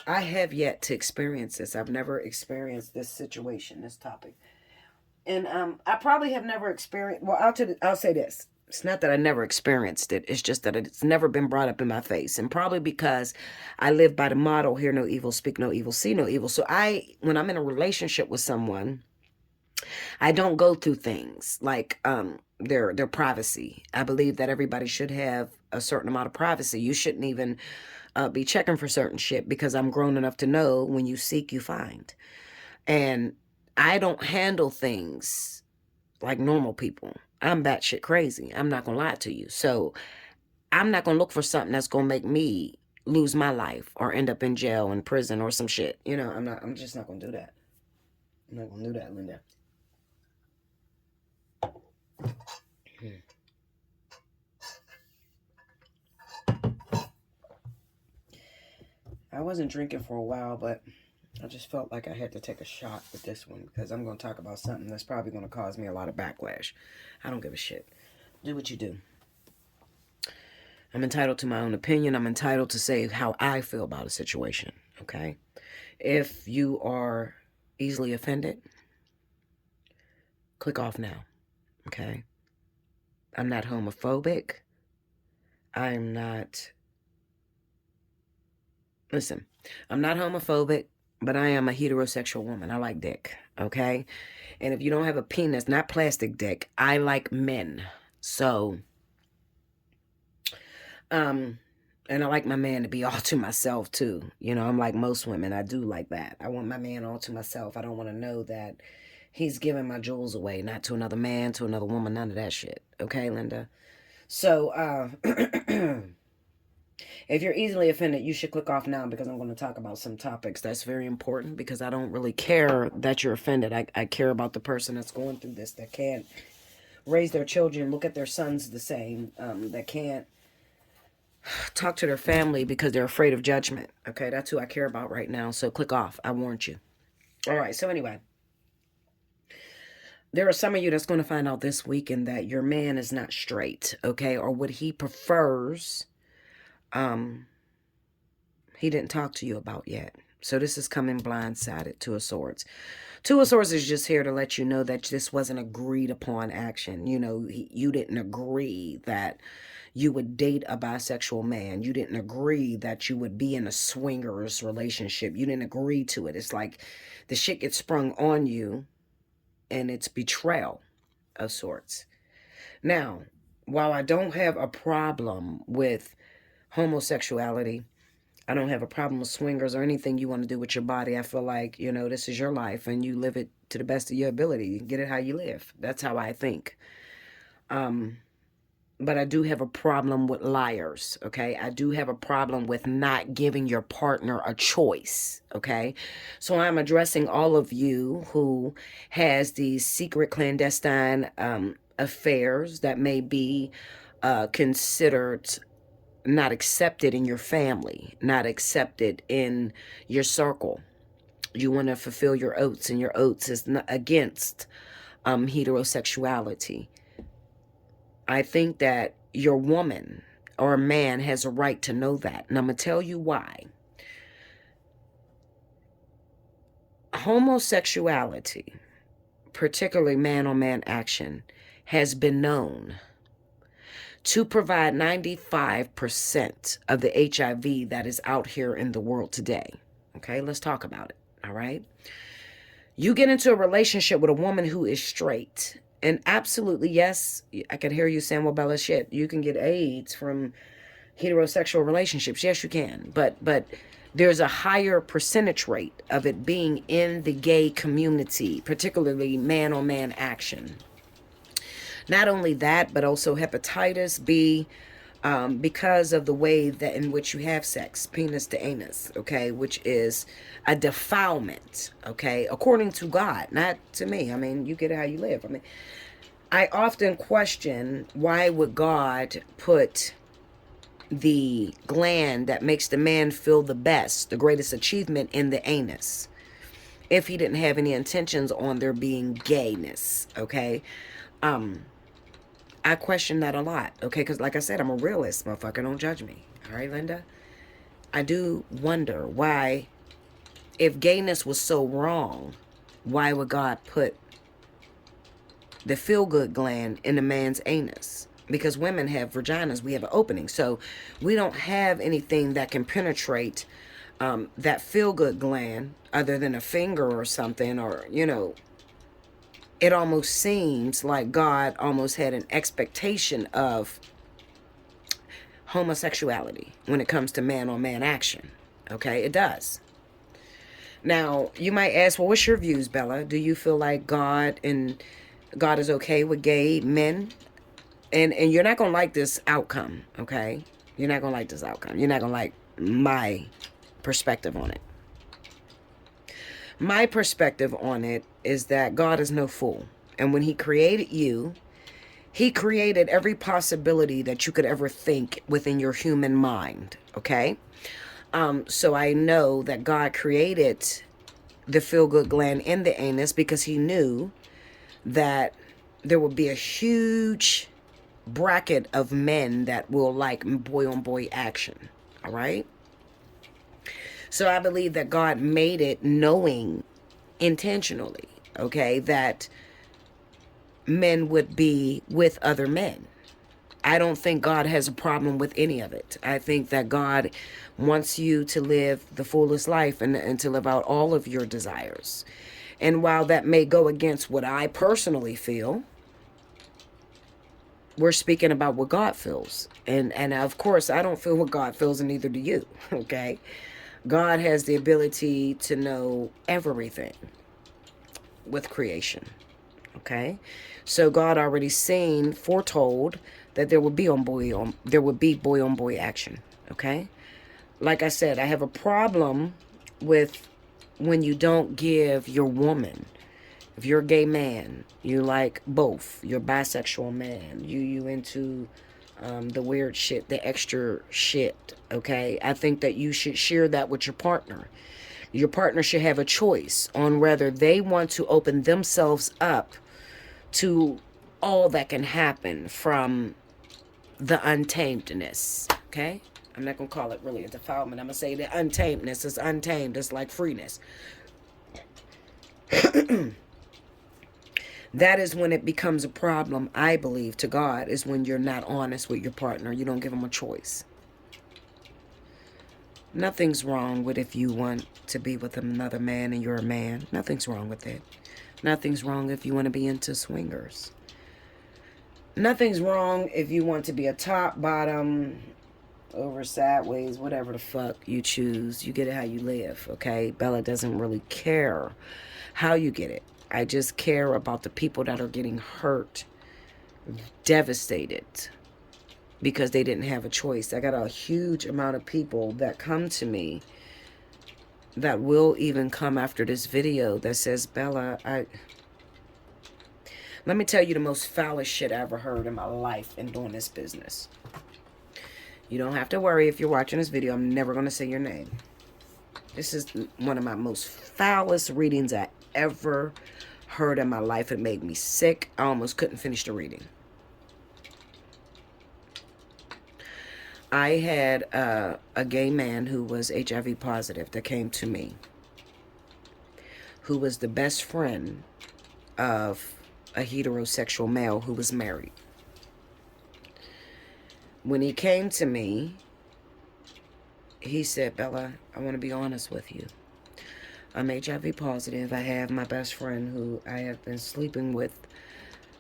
I have yet to experience this. I've never experienced this situation, this topic. And I probably have never experienced, well, I'll say this. It's not that I never experienced it. It's just that it's never been brought up in my face. And probably because I live by the motto, hear no evil, speak no evil, see no evil. So when I'm in a relationship with someone, I don't go through things like their privacy. I believe that everybody should have a certain amount of privacy. You shouldn't even be checking for certain shit because I'm grown enough to know when you seek, you find. And I don't handle things like normal people. I'm batshit crazy. I'm not gonna lie to you. So I'm not gonna look for something that's gonna make me lose my life or end up in jail and prison or some shit. You know, I'm just not gonna do that. I'm not gonna do that, Linda. I wasn't drinking for a while, but I just felt like I had to take a shot with this one because I'm going to talk about something that's probably going to cause me a lot of backlash. I don't give a shit. Do what you do. I'm entitled to my own opinion. I'm entitled to say how I feel about a situation, okay? If you are easily offended, click off now, okay? I'm not homophobic. I'm not... Listen, I'm not homophobic, but I am a heterosexual woman. I like dick, okay? And if you don't have a penis, not plastic dick, I like men. So, and I like my man to be all to myself too. You know, I'm like most women. I do like that. I want my man all to myself. I don't want to know that he's giving my jewels away, not to another man, to another woman, none of that shit. Okay, Linda? So, if you're easily offended, you should click off now because I'm going to talk about some topics that's very important because I don't really care that you're offended. I care about the person that's going through this, that can't raise their children, look at their sons the same, that can't talk to their family because they're afraid of judgment. Okay, that's who I care about right now. So click off. I warned you. All right, so anyway. There are some of you that's going to find out this weekend that your man is not straight, okay? Or what he prefers, he didn't talk to you about yet. So this is coming blindsided, Two of Swords. Two of Swords is just here to let you know that this wasn't agreed upon action. You know, you didn't agree that you would date a bisexual man. You didn't agree that you would be in a swingers relationship. You didn't agree to it. It's like the shit gets sprung on you and it's betrayal of sorts. Now, while I don't have a problem with homosexuality, I don't have a problem with swingers or anything you want to do with your body. I feel like, you know, this is your life and you live it to the best of your ability. You get it how you live. That's how I think. But I do have a problem with liars, okay? I do have a problem with not giving your partner a choice, okay? So I'm addressing all of you who has these secret clandestine affairs that may be considered not accepted in your family, not accepted in your circle. You want to fulfill your oaths, and your oaths is not against heterosexuality. I think that your woman or man has a right to know that. And I'm going to tell you why. Homosexuality, particularly man-on-man action, has been known to provide 95% of the HIV that is out here in the world today. Okay, let's talk about it, all right? You get into a relationship with a woman who is straight, and absolutely, yes, I can hear you saying, well, Bella, shit, you can get AIDS from heterosexual relationships. Yes, you can, but there's a higher percentage rate of it being in the gay community, particularly man-on-man action. Not only that, but also hepatitis B, because of the way that in which you have sex, penis to anus, okay, which is a defilement, okay, according to God, not to me. I mean, you get it how you live. I mean, I often question, why would God put the gland that makes the man feel the best, the greatest achievement, in the anus, if he didn't have any intentions on there being gayness, okay? I question that a lot, okay? Because like I said, I'm a realist, motherfucker. Don't judge me. All right, Linda? I do wonder why, if gayness was so wrong, why would God put the feel-good gland in a man's anus? Because women have vaginas. We have an opening. So we don't have anything that can penetrate that feel-good gland other than a finger or something, or, you know, it almost seems like God almost had an expectation of homosexuality when it comes to man-on-man action. Okay, it does. Now, you might ask, well, what's your views, Bella? Do you feel like God is okay with gay men? And you're not going to like this outcome, okay? You're not going to like this outcome. You're not going to like my perspective on it. My perspective on it is that God is no fool. And when he created you, he created every possibility that you could ever think within your human mind, okay? So I know that God created the feel-good gland in the anus because he knew that there would be a huge bracket of men that will like boy-on-boy action, all right? So I believe that God made it knowing intentionally, okay, that men would be with other men. I don't think God has a problem with any of it. I think that God wants you to live the fullest life and to live out all of your desires. And while that may go against what I personally feel, we're speaking about what God feels. And of course, I don't feel what God feels, and neither do you, okay? God has the ability to know everything with creation, okay? So God already foretold that there would be boy on boy action, okay? Like I said, I have a problem with when you don't give your woman, if you're a gay man, you like both, you're a bisexual man, you into the weird shit, the extra shit, okay? I think that you should share that with your partner. Your partner should have a choice on whether they want to open themselves up to all that can happen from the untamedness, okay? I'm not going to call it really a defilement. I'm going to say the untamedness is untamed. It's like freeness. That is when it becomes a problem, I believe, to God, is when you're not honest with your partner. You don't give them a choice. Nothing's wrong with if you want to be with another man and you're a man. Nothing's wrong with it. Nothing's wrong if you want to be into swingers. Nothing's wrong if you want to be a top, bottom, over, sideways, whatever the fuck you choose. You get it how you live, okay? Bella doesn't really care how you get it. I just care about the people that are getting hurt, devastated, because they didn't have a choice. I got a huge amount of people that come to me that will even come after this video that says, Bella, let me tell you the most foulest shit I ever heard in my life in doing this business. You don't have to worry if you're watching this video. I'm never going to say your name. This is one of my most foulest readings I ever heard in my life. It made me sick. I almost couldn't finish the reading. I had a gay man who was HIV positive that came to me, who was the best friend of a heterosexual male who was married. When he came to me, he said, Bella, I want to be honest with you. I'm HIV positive. I have my best friend who I have been sleeping with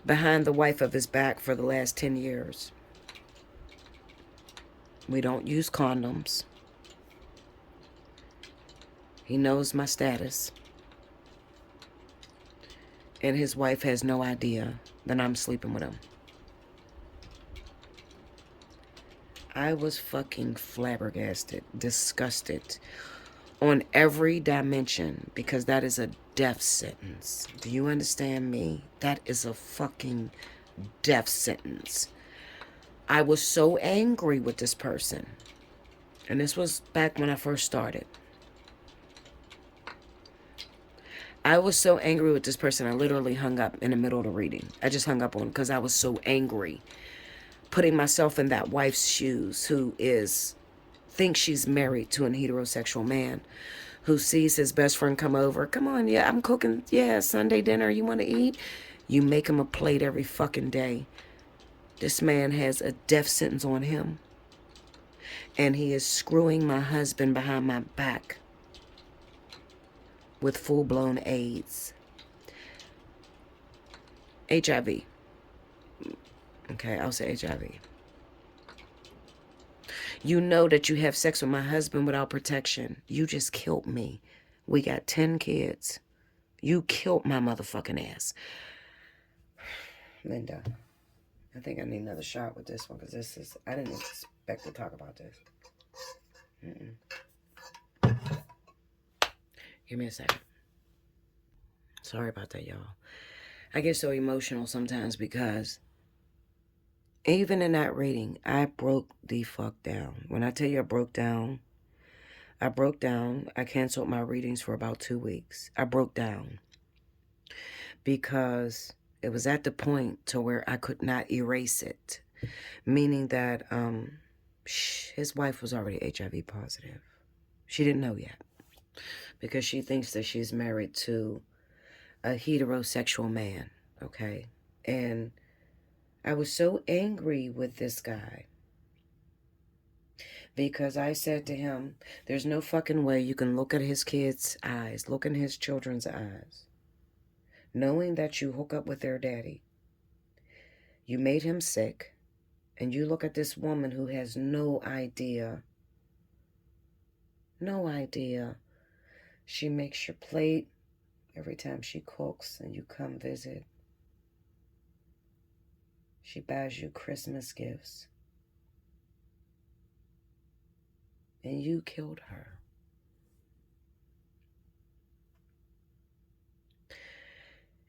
behind the wife of his back for the last 10 years. We don't use condoms. He knows my status. And his wife has no idea that I'm sleeping with him. I was fucking flabbergasted, disgusted on every dimension, because that is a death sentence. Do you understand me? That is a fucking death sentence. I was so angry with this person. And this was back when I first started. I was so angry with this person, I literally hung up in the middle of the reading. I just hung up on him because I was so angry. Putting myself in that wife's shoes who thinks she's married to a heterosexual man who sees his best friend come over. Come on, yeah, I'm cooking. Yeah, Sunday dinner. You want to eat? You make him a plate every fucking day. This man has a death sentence on him. And he is screwing my husband behind my back with full-blown AIDS. HIV. Okay, I'll say HIV. You know that you have sex with my husband without protection. You just killed me. We got 10 kids. You killed my motherfucking ass. Linda, I think I need another shot with this one because I didn't expect to talk about this. Give me a second. Sorry about that, y'all. I get so emotional sometimes because even in that reading, I broke the fuck down. When I tell you I broke down. I canceled my readings for about 2 weeks. I broke down because it was at the point to where I could not erase it. Meaning that his wife was already HIV positive. She didn't know yet because she thinks that she's married to a heterosexual man, okay? And I was so angry with this guy because I said to him, there's no fucking way you can look at his kids' eyes, look in his children's eyes, knowing that you hook up with their daddy. You made him sick, and you look at this woman who has no idea. She makes your plate every time she cooks and you come visit. She buys you Christmas gifts. And you killed her.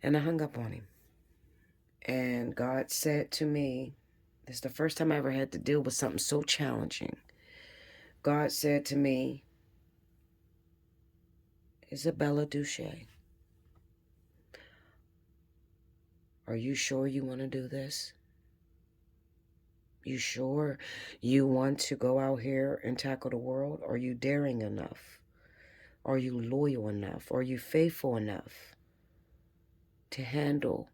And I hung up on him. And God said to me, this is the first time I ever had to deal with something so challenging. God said to me, Isabella Duche, are you sure you want to do this? You sure you want to go out here and tackle the world? Are you daring enough? Are you loyal enough? Are you faithful enough to handle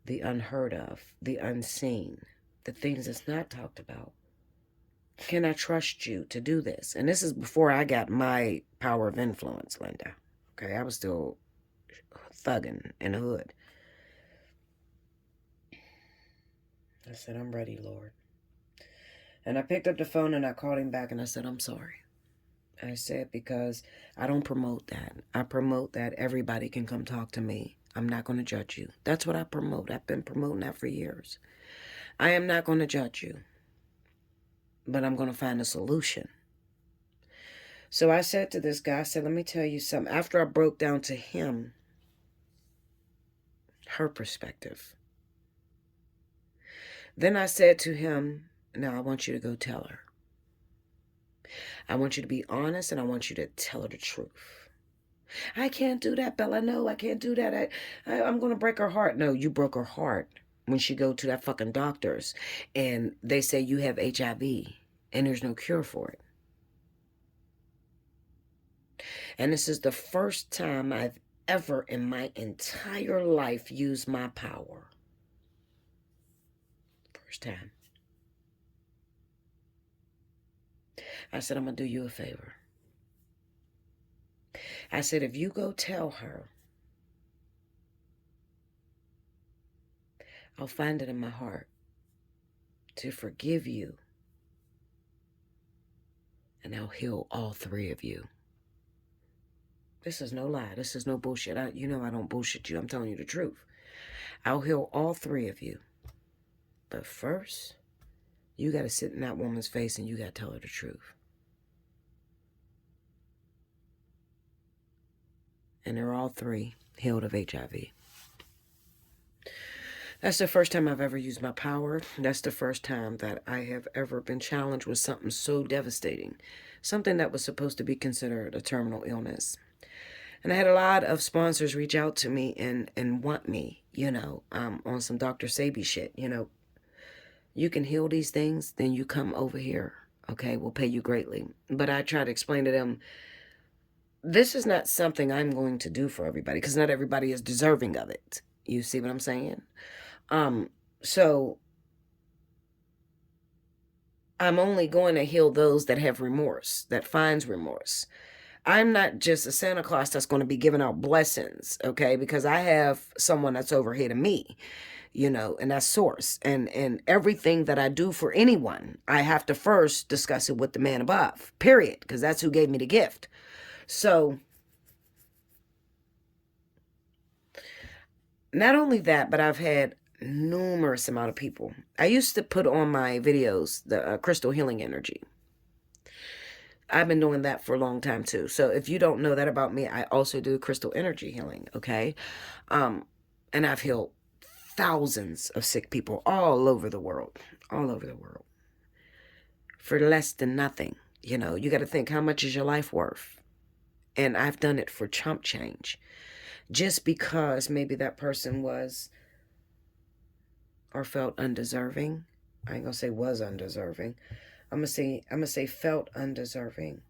the unheard of, the unseen, the things that's not talked about? Can I trust you to do this? And this is before I got my power of influence, Linda. Okay, I was still thugging in the hood. I said, I'm ready, Lord. And I picked up the phone and I called him back and I said, I'm sorry. I said, because I don't promote that. I promote that everybody can come talk to me. I'm not going to judge you. That's what I promote. I've been promoting that for years. I am not going to judge you, but I'm going to find a solution. So I said to this guy, I said, let me tell you something. After I broke down to him, her perspective, then I said to him, now I want you to go tell her. I want you to be honest and I want you to tell her the truth. I can't do that, Bella. No, I can't do that. I'm going to break her heart. No, you broke her heart when she go to that fucking doctor's and they say you have HIV and there's no cure for it. And this is the first time I've ever in my entire life used my power. First time. I said, I'm going to do you a favor. I said, if you go tell her, I'll find it in my heart to forgive you. And I'll heal all three of you. This is no lie. This is no bullshit. You know I don't bullshit you. I'm telling you the truth. I'll heal all three of you. But first, you got to sit in that woman's face and you got to tell her the truth. And they're all three healed of HIV. That's the first time I've ever used my power. That's the first time that I have ever been challenged with something so devastating. Something that was supposed to be considered a terminal illness. And I had a lot of sponsors reach out to me and want me, you know, on some Dr. Sabi shit. You know, you can heal these things, then you come over here. Okay, we'll pay you greatly. But I try to explain to them, this is not something I'm going to do for everybody, because not everybody is deserving of it. You see what I'm saying? So I'm only going to heal those that have remorse, that finds remorse. I'm not just a Santa Claus that's going to be giving out blessings, okay? Because I have someone that's overhead of me, you know, and that's source. And everything that I do for anyone, I have to first discuss it with the man above, period, because that's who gave me the gift. So not only that, but I've had numerous amount of people. I used to put on my videos the crystal healing energy. I've been doing that for a long time too. So if you don't know that about me, I also do crystal energy healing, okay? And I've healed thousands of sick people all over the world, for less than nothing. You know, you got to think, how much is your life worth? And I've done it for chump change. Just because maybe that person was or felt undeserving. I ain't gonna say was undeserving. I'm gonna say felt undeserving.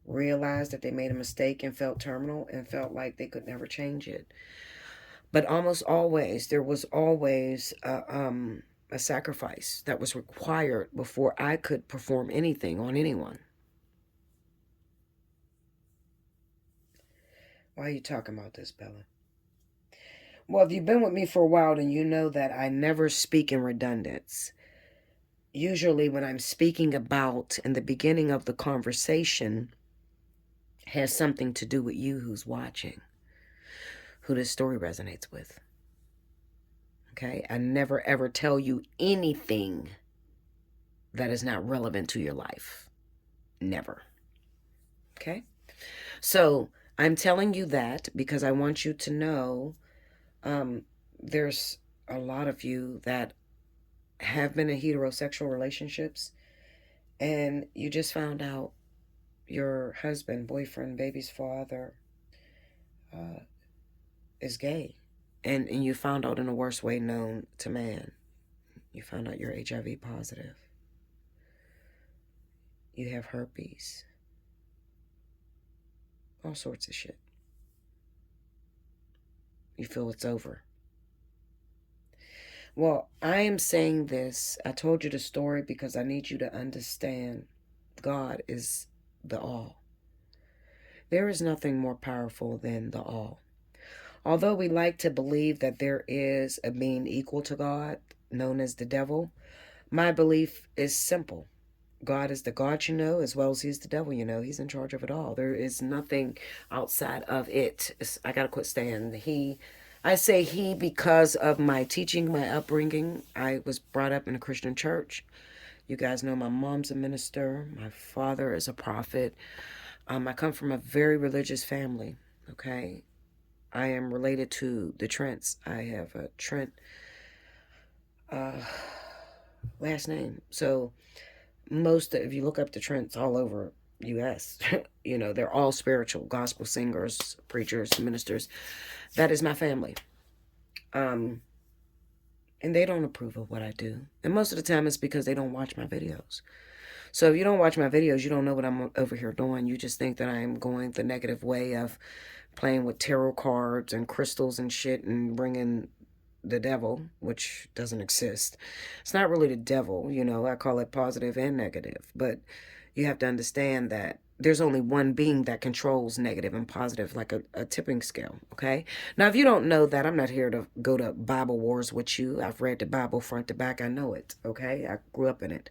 Realized that they made a mistake and felt terminal and felt like they could never change it. But almost always, there was always a sacrifice that was required before I could perform anything on anyone. Why are you talking about this, Bella? Well, if you've been with me for a while, then you know that I never speak in redundance. Usually when I'm speaking about in the beginning of the conversation has something to do with you who's watching, who this story resonates with. Okay? I never ever tell you anything that is not relevant to your life. Never. Okay? So I'm telling you that because I want you to know there's a lot of you that have been in heterosexual relationships and you just found out your husband, boyfriend, baby's father is gay. And you found out in the worst way known to man. You found out you're HIV positive. You have herpes. All sorts of shit. You feel it's over. Well, I am saying this. I told you the story because I need you to understand God is the all. There is nothing more powerful than the all. Although we like to believe that there is a being equal to God, known as the devil, my belief is simple. God is the God you know, as well as he's the devil you know. He's in charge of it all. There is nothing outside of it. I got to quit saying he. I say he because of my teaching, my upbringing. I was brought up in a Christian church. You guys know my mom's a minister. My father is a prophet. I come from a very religious family, okay? I am related to the Trents. I have a Trent last name. So if you look up the Trents all over U.S., you know, they're all spiritual, gospel singers, preachers, ministers. That is my family. And they don't approve of what I do. And most of the time it's because they don't watch my videos. So if you don't watch my videos, you don't know what I'm over here doing. You just think that I'm going the negative way of playing with tarot cards and crystals and shit and bringing the devil, which doesn't exist. It's not really the devil, you know. I call it positive and negative. But you have to understand that there's only one being that controls negative and positive, like a tipping scale, okay? Now, if you don't know that, I'm not here to go to Bible wars with you. I've read the Bible front to back. I know it, okay? I grew up in it.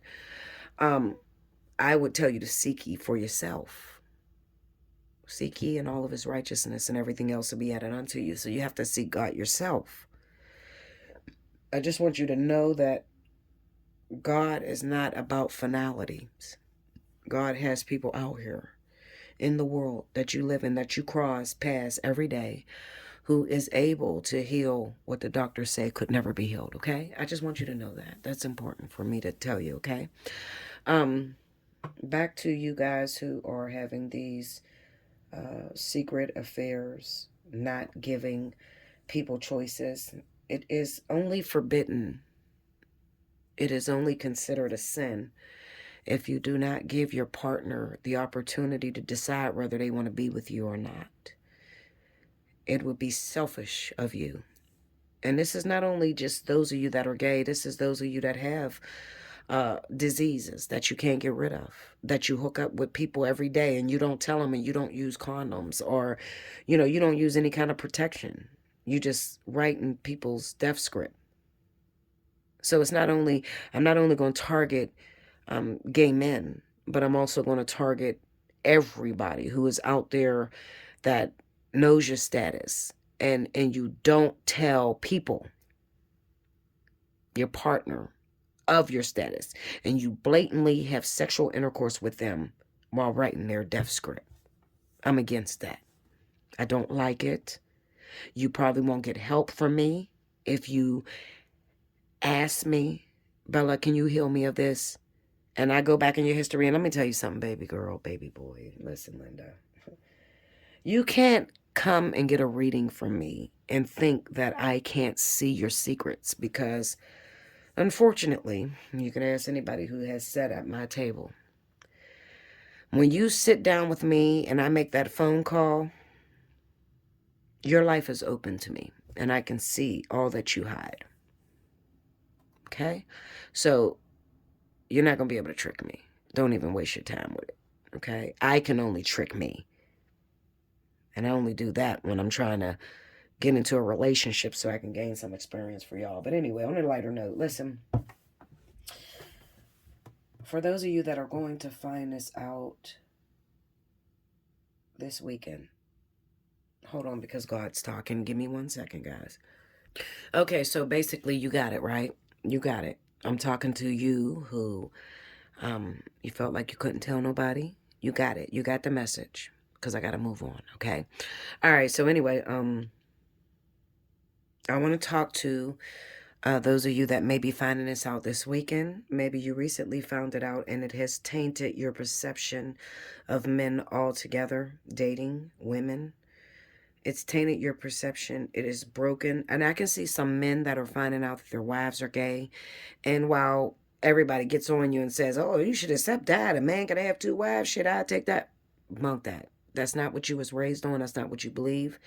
I would tell you to seek ye for yourself. Seek ye and all of his righteousness and everything else will be added unto you. So you have to seek God yourself. I just want you to know that God is not about finalities. God has people out here in the world that you live in, that you cross past every day, who is able to heal what the doctors say could never be healed, okay? I just want you to know that. That's important for me to tell you, okay? Back to you guys who are having these secret affairs, not giving people choices. It is only forbidden. It is only considered a sin if you do not give your partner the opportunity to decide whether they want to be with you or not. It would be selfish of you. And this is not only just those of you that are gay, this is those of you that have diseases that you can't get rid of, that you hook up with people every day and you don't tell them, and you don't use condoms, or, you don't use any kind of protection. You just write in people's death script. So I'm not only going to target gay men, but I'm also going to target everybody who is out there that knows your status, and you don't tell people, your partner, of your status, and you blatantly have sexual intercourse with them while writing their death script. I'm against that. I don't like it. You probably won't get help from me if you ask me, Bella, can you heal me of this? And I go back in your history, and let me tell you something, baby girl, baby boy. Listen, Linda. You can't come and get a reading from me and think that I can't see your secrets, because unfortunately, you can ask anybody who has sat at my table. When you sit down with me and I make that phone call, your life is open to me, and I can see all that you hide. Okay? So you're not going to be able to trick me. Don't even waste your time with it. Okay? I can only trick me. And I only do that when I'm trying to get into a relationship so I can gain some experience for y'all. But anyway, on a lighter note, listen. For those of you that are going to find this out this weekend, hold on, because God's talking. Give me 1 second, guys. Okay, so basically you got it, right? You got it. I'm talking to you who you felt like you couldn't tell nobody. You got it. You got the message, because I got to move on, okay? All right, so anyway, I want to talk to those of you that may be finding this out this weekend. Maybe you recently found it out and it has tainted your perception of men altogether, dating women. It's tainted your perception. It is broken. And I can see some men that are finding out that their wives are gay. And while everybody gets on you and says, oh, you should accept that, a man can have 2 wives, should I take that? Bunk that. That's not what you was raised on. That's not what you believe.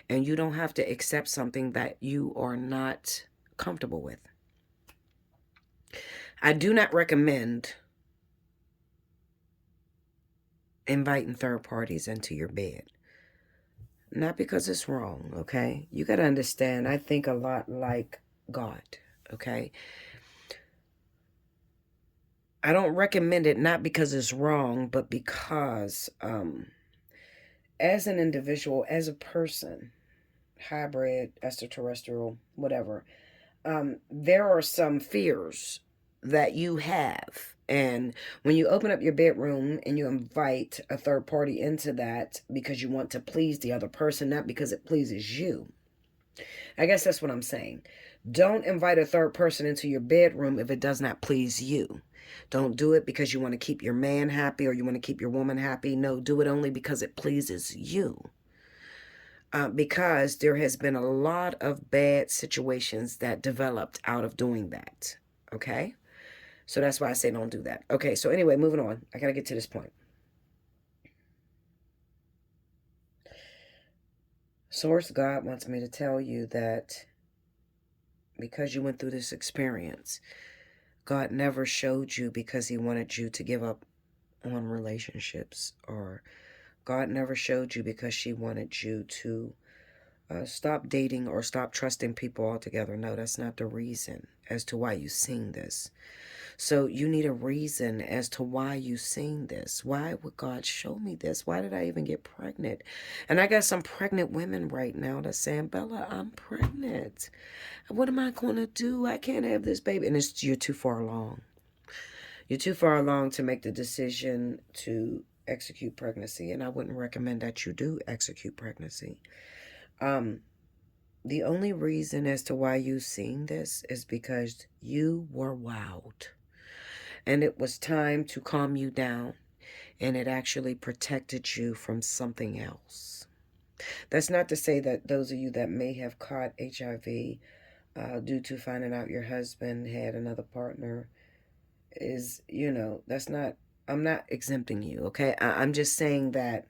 And you don't have to accept something that you are not comfortable with. I do not recommend inviting third parties into your bed. Not because it's wrong, okay? You got to understand, I think a lot like God, okay? I don't recommend it not because it's wrong, but because as an individual, as a person, hybrid, extraterrestrial, whatever, there are some fears that you have. And when you open up your bedroom and you invite a third party into that because you want to please the other person, not because it pleases you. I guess that's what I'm saying. Don't invite a third person into your bedroom if it does not please you. Don't do it because you want to keep your man happy or you want to keep your woman happy. No, do it only because it pleases you. Because there has been a lot of bad situations that developed out of doing that. Okay? So that's why I say don't do that. Okay, so anyway, moving on. I got to get to this point. Source God wants me to tell you that because you went through this experience, God never showed you because he wanted you to give up on relationships, or God never showed you because she wanted you to stop dating or stop trusting people altogether. No, that's not the reason as to why you sing this. So you need a reason as to why you sing this. Why would God show me this? Why did I even get pregnant? And I got some pregnant women right now that's saying, Bella, I'm pregnant. What am I going to do? I can't have this baby. And you're too far along. You're too far along to make the decision to execute pregnancy. And I wouldn't recommend that you do execute pregnancy. The only reason as to why you seen this is because you were wowed. And it was time to calm you down. and it actually protected you from something else. That's not to say that those of you that may have caught HIV due to finding out your husband had another partner is, that's not, I'm not exempting you, okay? I'm just saying that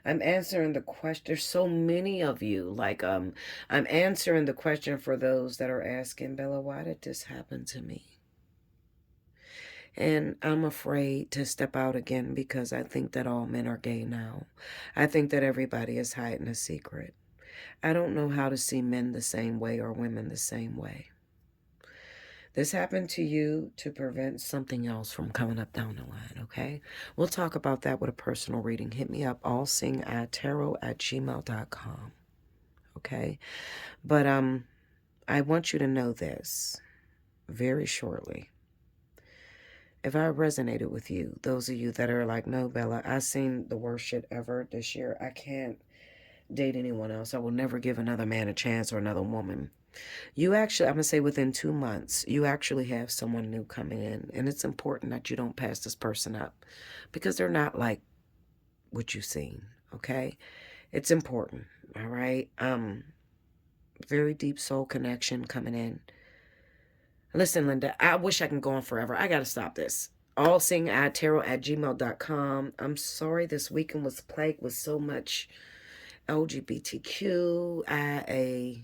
I'm answering the question. There's so many of you. Like, I'm answering the question for those that are asking, Bella, why did this happen to me? And I'm afraid to step out again because I think that all men are gay now. I think that everybody is hiding a secret. I don't know how to see men the same way or women the same way. This happened to you to prevent something else from coming up down the line, okay? We'll talk about that with a personal reading. Hit me up, allseeingeyetarot@gmail.com, okay? But I want you to know this very shortly. If I resonated with you, those of you that are like, no, Bella, I seen the worst shit ever this year. I can't date anyone else. I will never give another man a chance or another woman. You actually, I'm going to say within 2 months, you actually have someone new coming in. And it's important that you don't pass this person up because they're not like what you've seen, okay? It's important, all right? Very deep soul connection coming in. Listen, Linda, I wish I can go on forever. I got to stop this. Allseeingeyetarot@gmail.com. I'm sorry this weekend was plagued with so much LGBTQIA.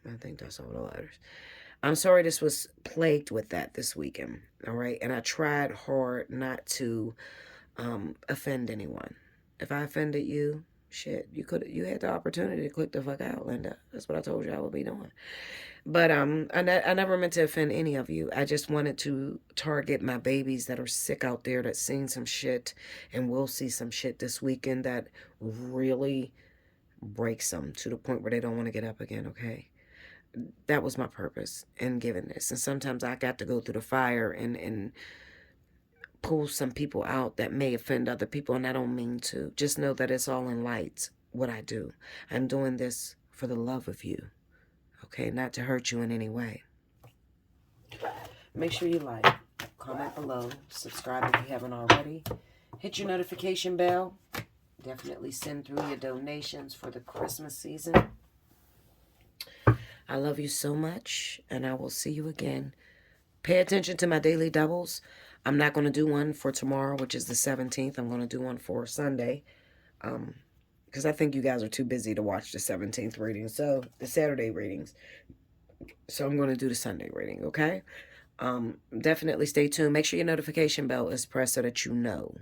I think that's all the letters. I'm sorry this was plagued with that this weekend, all right? And I tried hard not to offend anyone. If I offended you, shit, you had the opportunity to click the fuck out, Linda. That's what I told you I would be doing. But I never meant to offend any of you. I just wanted to target my babies that are sick out there that seen some shit and will see some shit this weekend that really breaks them to the point where they don't want to get up again, okay? That was my purpose in giving this. And sometimes I got to go through the fire and pull some people out that may offend other people, and I don't mean to. Just know that it's all in light, what I do. I'm doing this for the love of you, okay? Not to hurt you in any way. Make sure you like, comment below, subscribe if you haven't already. Hit your notification bell. Definitely send through your donations for the Christmas season. I love you so much, and I will see you again. Pay attention to my daily doubles. I'm not going to do one for tomorrow, which is the 17th. I'm going to do one for Sunday, because I think you guys are too busy to watch the 17th reading, so the Saturday readings. So I'm going to do the Sunday reading, okay? Definitely stay tuned. Make sure your notification bell is pressed so that you know,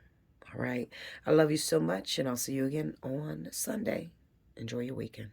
all right? I love you so much, and I'll see you again on Sunday. Enjoy your weekend.